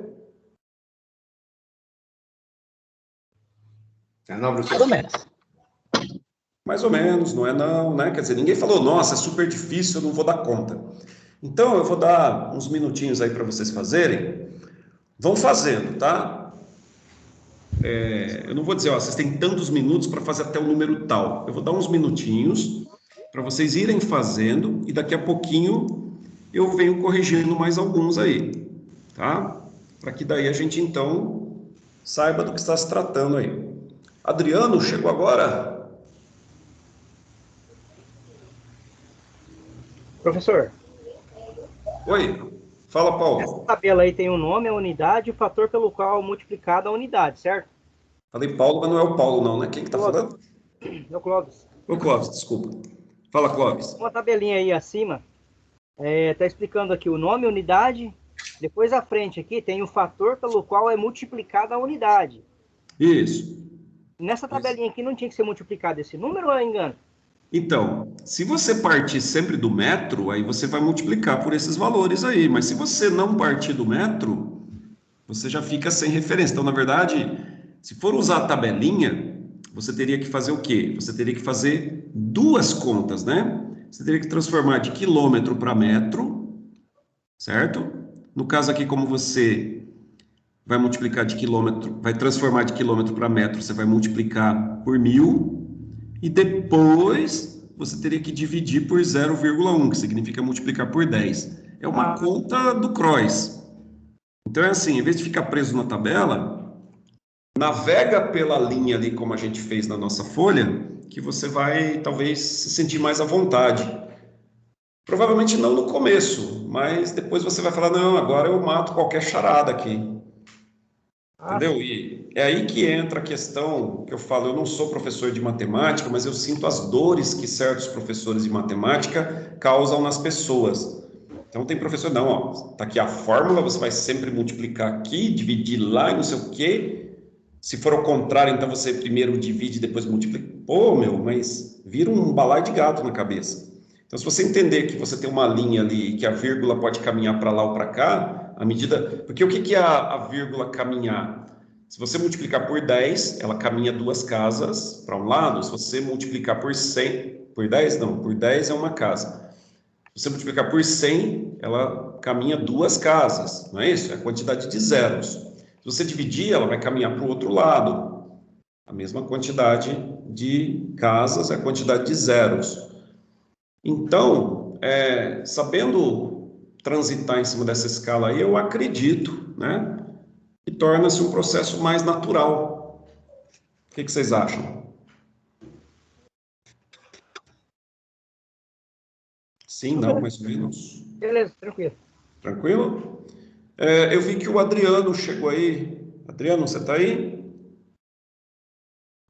Mais ou menos. Mais ou menos, não é não, né? Quer dizer, ninguém falou, nossa, é super difícil, eu não vou dar conta. Então, eu vou dar uns minutinhos aí para vocês fazerem. Vão fazendo, tá? Eu não vou dizer, ó, vocês têm tantos minutos para fazer até o número tal. Eu vou dar uns minutinhos para vocês irem fazendo e daqui a pouquinho eu venho corrigindo mais alguns aí, tá? Para que daí a gente, então, saiba do que está se tratando aí. Adriano, chegou agora? Professor. Oi, fala, Paulo. Essa tabela aí tem o nome, a unidade e o fator pelo qual multiplicada a unidade, certo? Falei Paulo, mas não é o Paulo não, né? Quem que tá falando? É o Clóvis. O Clóvis, desculpa. Fala, Clóvis. Uma tabelinha aí acima, tá explicando aqui o nome, a unidade, depois à frente aqui tem o fator pelo qual é multiplicada a unidade. Isso. Nessa tabelinha aqui não tinha que ser multiplicado esse número ou é engano? Então, se você partir sempre do metro, aí você vai multiplicar por esses valores aí. Mas se você não partir do metro, você já fica sem referência. Então, na verdade, se for usar a tabelinha, você teria que fazer o quê? Você teria que fazer duas contas, né? Você teria que transformar de quilômetro para metro, certo? No caso aqui, como você vai multiplicar de quilômetro, vai transformar de quilômetro para metro, você vai multiplicar por 1000. E depois você teria que dividir por 0,1, que significa multiplicar por 10. É uma conta do Croix. Então é assim, em vez de ficar preso na tabela, navega pela linha ali, como a gente fez na nossa folha, que você vai, talvez, se sentir mais à vontade. Provavelmente não no começo, mas depois você vai falar, não, agora eu mato qualquer charada aqui. Entendeu? E é aí que entra a questão que eu falo, eu não sou professor de matemática, mas eu sinto as dores que certos professores de matemática causam nas pessoas. Então tem professor, não, ó, tá aqui a fórmula, você vai sempre multiplicar aqui, dividir lá e não sei o quê. Se for ao contrário, então você primeiro divide e depois multiplica. Pô, meu, mas vira um balaio de gato na cabeça. Então, se você entender que você tem uma linha ali, que a vírgula pode caminhar para lá ou para cá, à medida. Porque o que é a vírgula caminhar? Se você multiplicar por 10, ela caminha 2 casas para um lado. Se você multiplicar por 100, por 10, não, por 10 é uma casa. Se você multiplicar por 100, ela caminha 2 casas, não é isso? É a quantidade de zeros. Se você dividir, ela vai caminhar para o outro lado. A mesma quantidade de casas é a quantidade de zeros. Então, sabendo transitar em cima dessa escala aí, eu acredito, né, que torna-se um processo mais natural. O que vocês acham? Sim, não, mais ou menos. Beleza, tranquilo. Tranquilo? Eu vi que o Adriano chegou aí. Adriano, você está aí?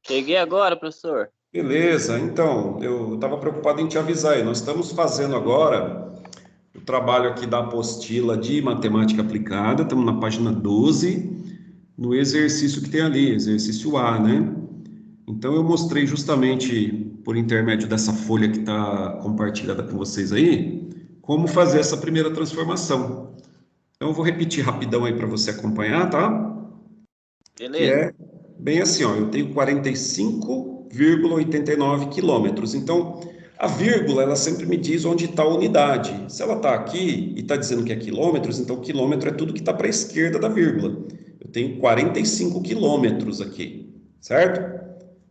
Cheguei agora, professor. Beleza, então, eu estava preocupado em te avisar aí. Nós estamos fazendo agora o trabalho aqui da apostila de matemática aplicada, estamos na página 12, no exercício que tem ali, exercício A, né? Então, eu mostrei justamente por intermédio dessa folha que está compartilhada com vocês aí, como fazer essa primeira transformação. Então, eu vou repetir rapidão aí para você acompanhar, tá? Que Beleza. é bem assim, ó, eu tenho 45,89 quilômetros. Então, a vírgula, ela sempre me diz onde está a unidade. Se ela está aqui e está dizendo que é quilômetros, então quilômetro é tudo que está para a esquerda da vírgula. Eu tenho 45 quilômetros aqui, certo?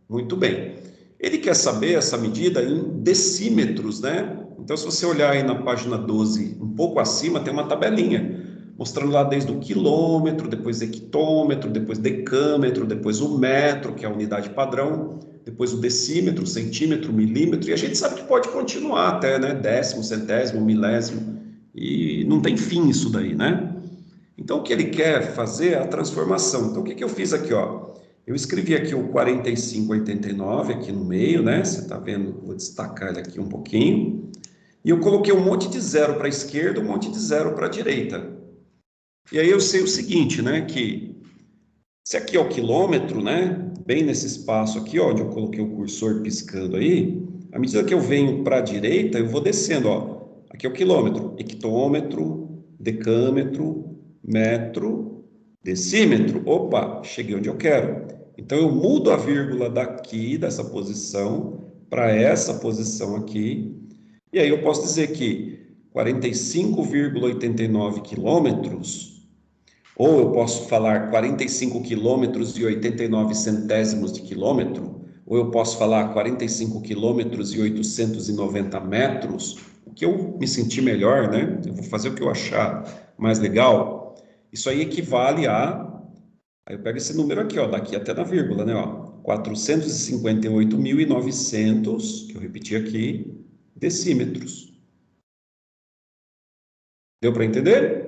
Muito bem. Ele quer saber essa medida em decímetros, né? Então, se você olhar aí na página 12, um pouco acima, tem uma tabelinha mostrando lá desde o quilômetro, depois hectômetro, depois decâmetro, depois o metro, que é a unidade padrão, depois o decímetro, centímetro, milímetro, e a gente sabe que pode continuar até, né? Décimo, centésimo, milésimo, e não tem fim isso daí, né? Então, o que ele quer fazer é a transformação. Então, o que eu fiz aqui, ó? Eu escrevi aqui o 4589 aqui no meio, né? Você está vendo? Vou destacar ele aqui um pouquinho. E eu coloquei um monte de zero para a esquerda, um monte de zero para a direita. E aí eu sei o seguinte, né? Que se aqui é o quilômetro, né? Bem nesse espaço aqui, ó, onde eu coloquei o cursor piscando aí, à medida que eu venho para a direita, eu vou descendo, ó. Aqui é o quilômetro, hectômetro, decâmetro, metro, decímetro. Opa, cheguei onde eu quero. Então eu mudo a vírgula daqui, dessa posição, para essa posição aqui. E aí eu posso dizer que 45,89 quilômetros, ou eu posso falar 45 quilômetros e 89 centésimos de quilômetro, ou eu posso falar 45 quilômetros e 890 metros, o que eu me sentir melhor, né? Eu vou fazer o que eu achar mais legal. Isso aí equivale a... Aí eu pego esse número aqui, ó, daqui até na vírgula, né? Ó, 458.900, que eu repeti aqui, decímetros. Deu para entender?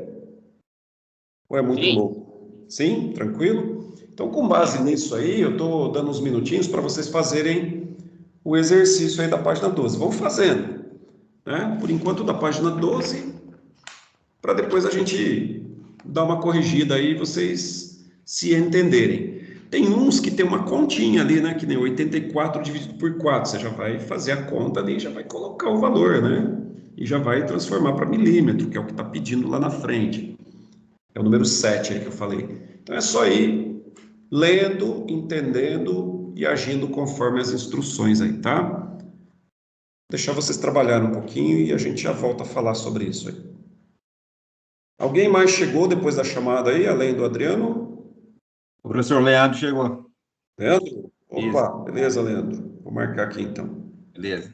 Ou é muito Sim. louco? Sim? Tranquilo? Então, com base nisso aí, eu estou dando uns minutinhos para vocês fazerem o exercício aí da página 12. Vão fazendo, né? Por enquanto, da página 12, para depois a gente dar uma corrigida aí e vocês se entenderem. Tem uns que tem uma continha ali, né? Que nem 84 dividido por 4. Você já vai fazer a conta ali e já vai colocar o valor, né? E já vai transformar para milímetro, que é o que está pedindo lá na frente. É o número 7 aí que eu falei. Então é só ir lendo, entendendo e agindo conforme as instruções aí, tá? Vou deixar vocês trabalharem um pouquinho e a gente já volta a falar sobre isso aí. Alguém mais chegou depois da chamada aí, além do Adriano? O professor Leandro chegou. Leandro? Opa, Isso. beleza, Leandro. Vou marcar aqui então. Beleza.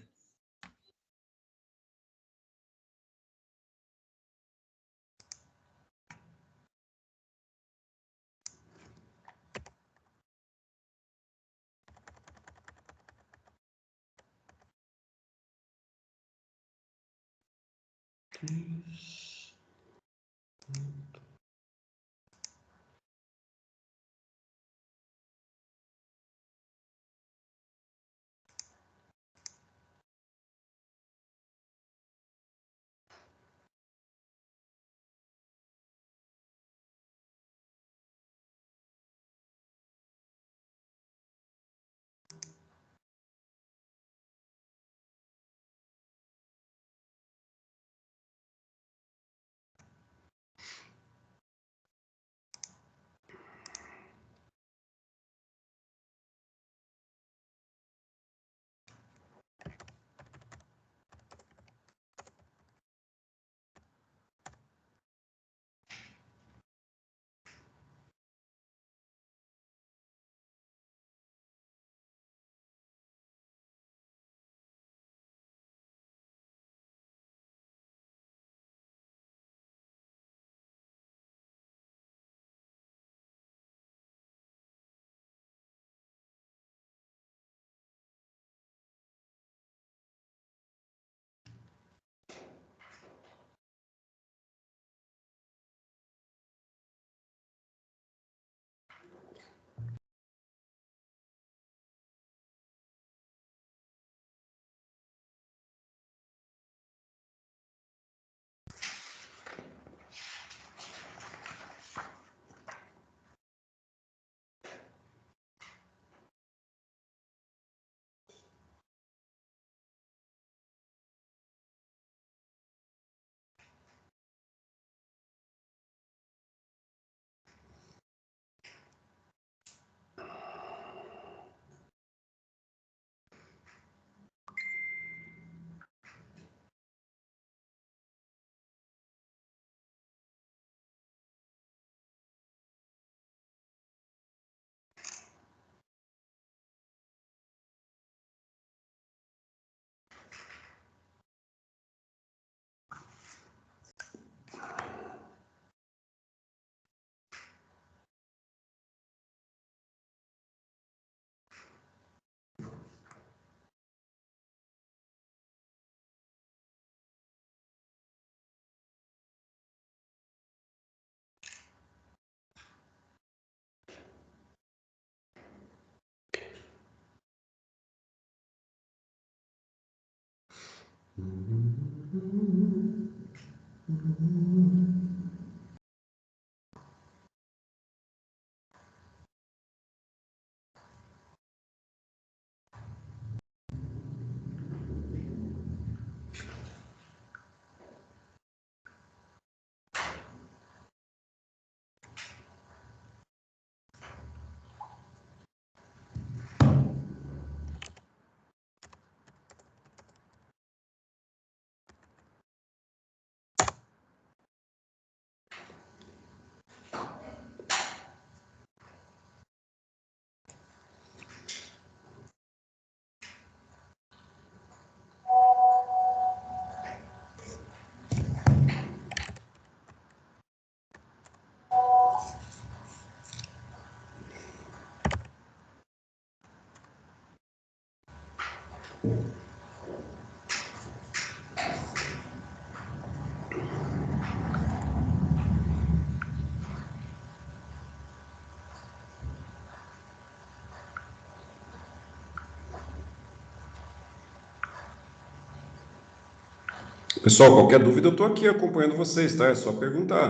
Pessoal, qualquer dúvida, eu estou aqui acompanhando vocês, tá? É só perguntar.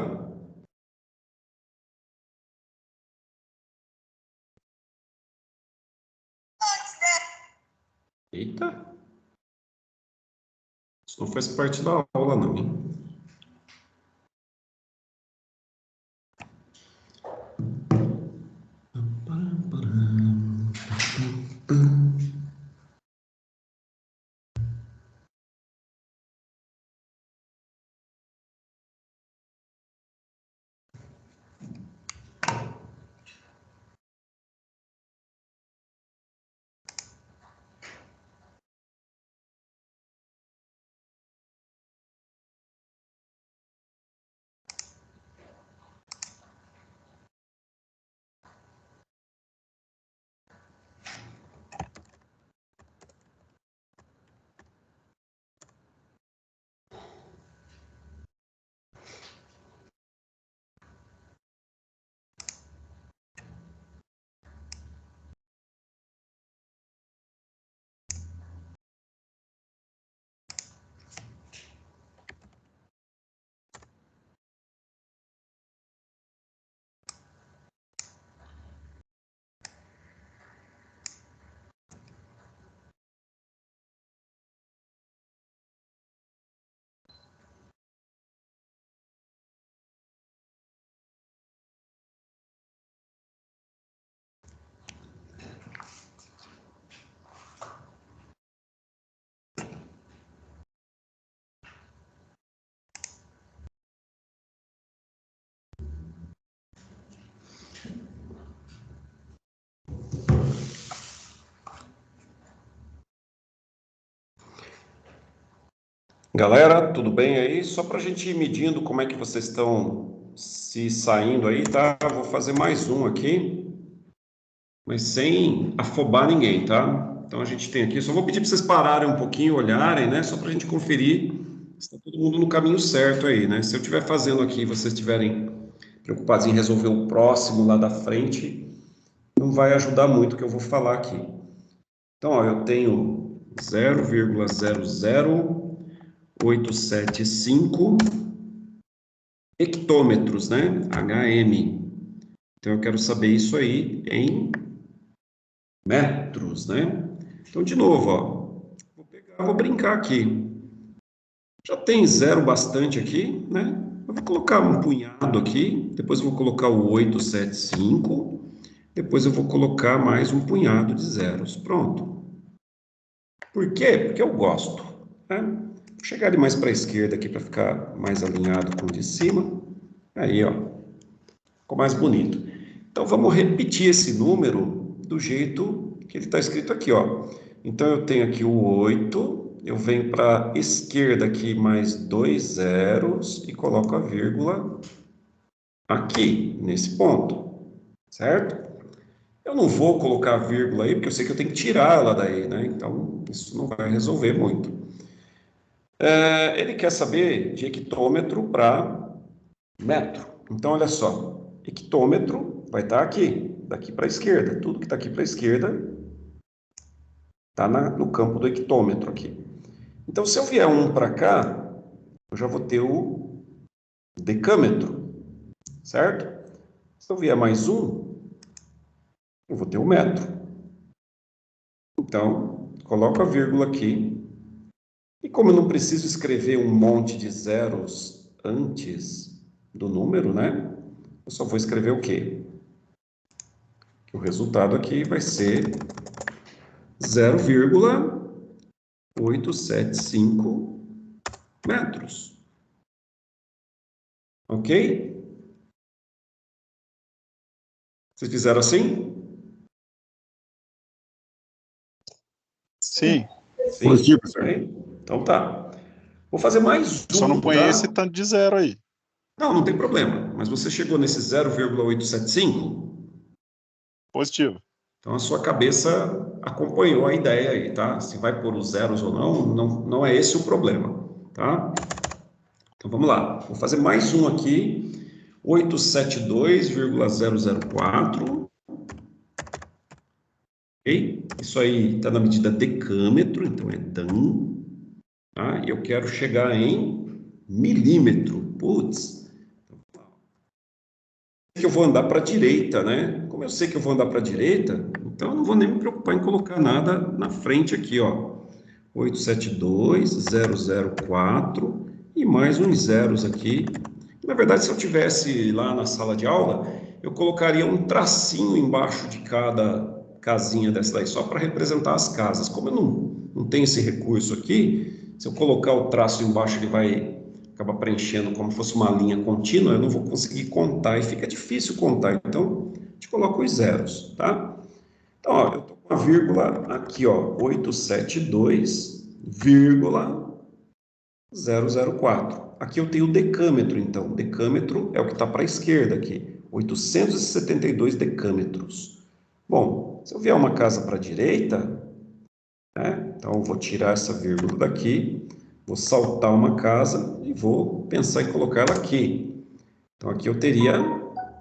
Eita! Isso não faz parte da aula, não, hein? Galera, tudo bem aí? Só para a gente ir medindo como é que vocês estão se saindo aí, tá? Eu vou fazer mais um aqui, mas sem afobar ninguém, tá? Então a gente tem aqui, só vou pedir para vocês pararem um pouquinho, olharem, né? Só para a gente conferir se está todo mundo no caminho certo aí, né? Se eu estiver fazendo aqui e vocês estiverem preocupados em resolver o próximo lá da frente, não vai ajudar muito o que eu vou falar aqui. Então, ó, eu tenho 0,00875 hectômetros, né? HM. Então, eu quero saber isso aí em metros, né? Então, de novo, ó, vou brincar aqui. Já tem zero bastante aqui, né? Eu vou colocar um punhado aqui, depois eu vou colocar o 875, depois eu vou colocar mais um punhado de zeros. Pronto. Por quê? Porque eu gosto, né? Vou chegar ele mais para a esquerda aqui para ficar mais alinhado com o de cima. Aí, ó, ficou mais bonito. Então, vamos repetir esse número do jeito que ele está escrito aqui, ó. Então, eu tenho aqui o 8, eu venho para a esquerda aqui mais 2 zeros e coloco a vírgula aqui, nesse ponto, certo? Eu não vou colocar a vírgula aí, porque eu sei que eu tenho que tirar ela daí, né? Então, isso não vai resolver muito. Ele quer saber de hectômetro para metro. Então, olha só, hectômetro vai estar aqui, daqui para a esquerda. Tudo que está aqui para a esquerda está no campo do hectômetro aqui. Então, se eu vier um para cá, eu já vou ter o decâmetro, certo? Se eu vier mais um, eu vou ter o metro. Então, coloco a vírgula aqui. E como eu não preciso escrever um monte de zeros antes do número, né? Eu só vou escrever o quê? O resultado aqui vai ser 0,875 metros. Ok? Vocês fizeram assim? Sim. Sim. Positivo, professor. Então tá. Vou fazer mais um. Só não põe tá? esse tanto de zero aí. Não tem problema. Mas você chegou nesse 0,875? Positivo. Então a sua cabeça acompanhou a ideia aí, tá? Se vai pôr os zeros ou não é esse o problema, tá? Então vamos lá. Vou fazer mais um aqui. 872,004. Ok? Isso aí está na medida decâmetro, então é dan. Tá? E eu quero chegar em milímetro. Putz. Que eu vou andar para a direita, né? Como eu sei que eu vou andar para a direita, então eu não vou nem me preocupar em colocar nada na frente aqui, ó. 872,004 e mais uns zeros aqui. Na verdade, se eu tivesse lá na sala de aula, eu colocaria um tracinho embaixo de cada casinha dessa daí, só para representar as casas. Como eu não tenho esse recurso aqui, se eu colocar o traço embaixo, ele vai acabar preenchendo como se fosse uma linha contínua, eu não vou conseguir contar, e fica difícil contar. Então, a gente coloca os zeros, tá? Então, ó, eu estou com a vírgula aqui, ó, 872,004. Aqui eu tenho o decâmetro, então. O decâmetro é o que está para a esquerda aqui. 872 decâmetros. Bom, se eu vier uma casa para a direita, né, então eu vou tirar essa vírgula daqui, vou saltar uma casa e vou pensar em colocar ela aqui. Então aqui eu teria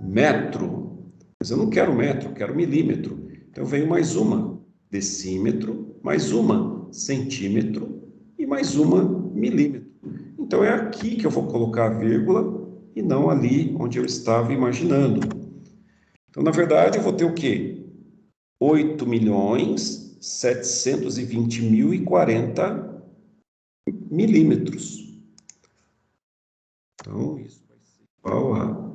metro. Mas eu não quero metro, eu quero milímetro. Então eu venho mais uma decímetro, mais uma centímetro e mais uma milímetro. Então é aqui que eu vou colocar a vírgula e não ali onde eu estava imaginando. Então, na verdade, eu vou ter o quê? 8.720.040 milímetros. Então, isso vai ser igual a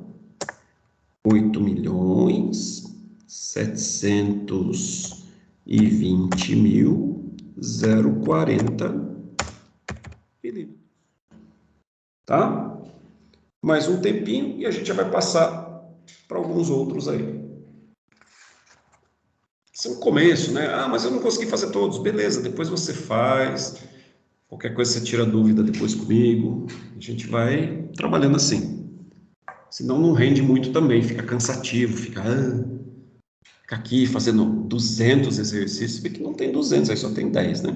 8.720.040 milímetros. Tá? Mais um tempinho e a gente já vai passar para alguns outros aí. Esse é o começo, né? Ah, mas eu não consegui fazer todos. Beleza, depois você faz. Qualquer coisa você tira dúvida depois comigo. A gente vai trabalhando assim. Senão não rende muito também, fica cansativo, fica aqui fazendo 200 exercícios, vê que não tem 200, aí só tem 10, né?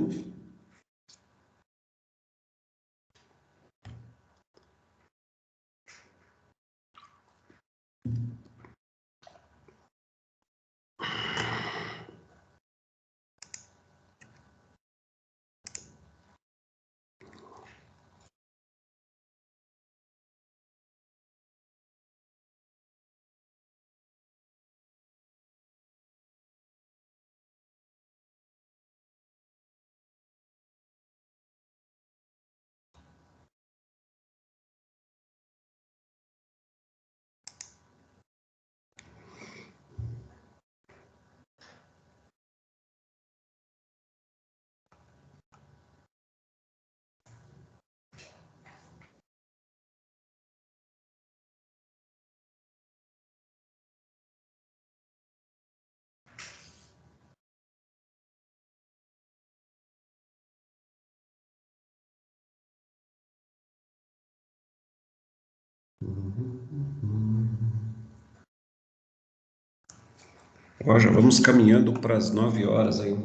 Ó, já vamos caminhando para as 9 horas aí.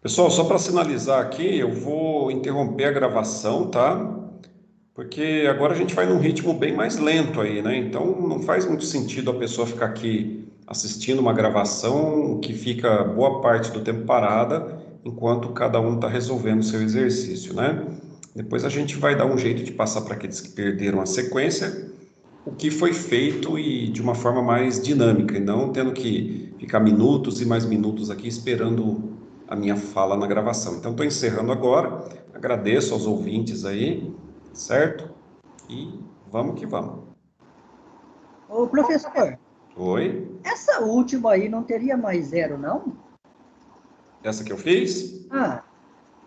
Pessoal, só para sinalizar aqui, eu vou interromper a gravação, tá? Porque agora a gente vai num ritmo bem mais lento aí, né? Então não faz muito sentido a pessoa ficar aqui assistindo uma gravação que fica boa parte do tempo parada, enquanto cada um está resolvendo o seu exercício, né? Depois a gente vai dar um jeito de passar para aqueles que perderam a sequência, o que foi feito e de uma forma mais dinâmica, e não tendo que ficar minutos e mais minutos aqui esperando a minha fala na gravação. Então, estou encerrando agora, agradeço aos ouvintes aí, certo? E vamos que vamos. Ô, professor, Oi? essa última aí não teria mais zero, não? Essa que eu fiz? Ah,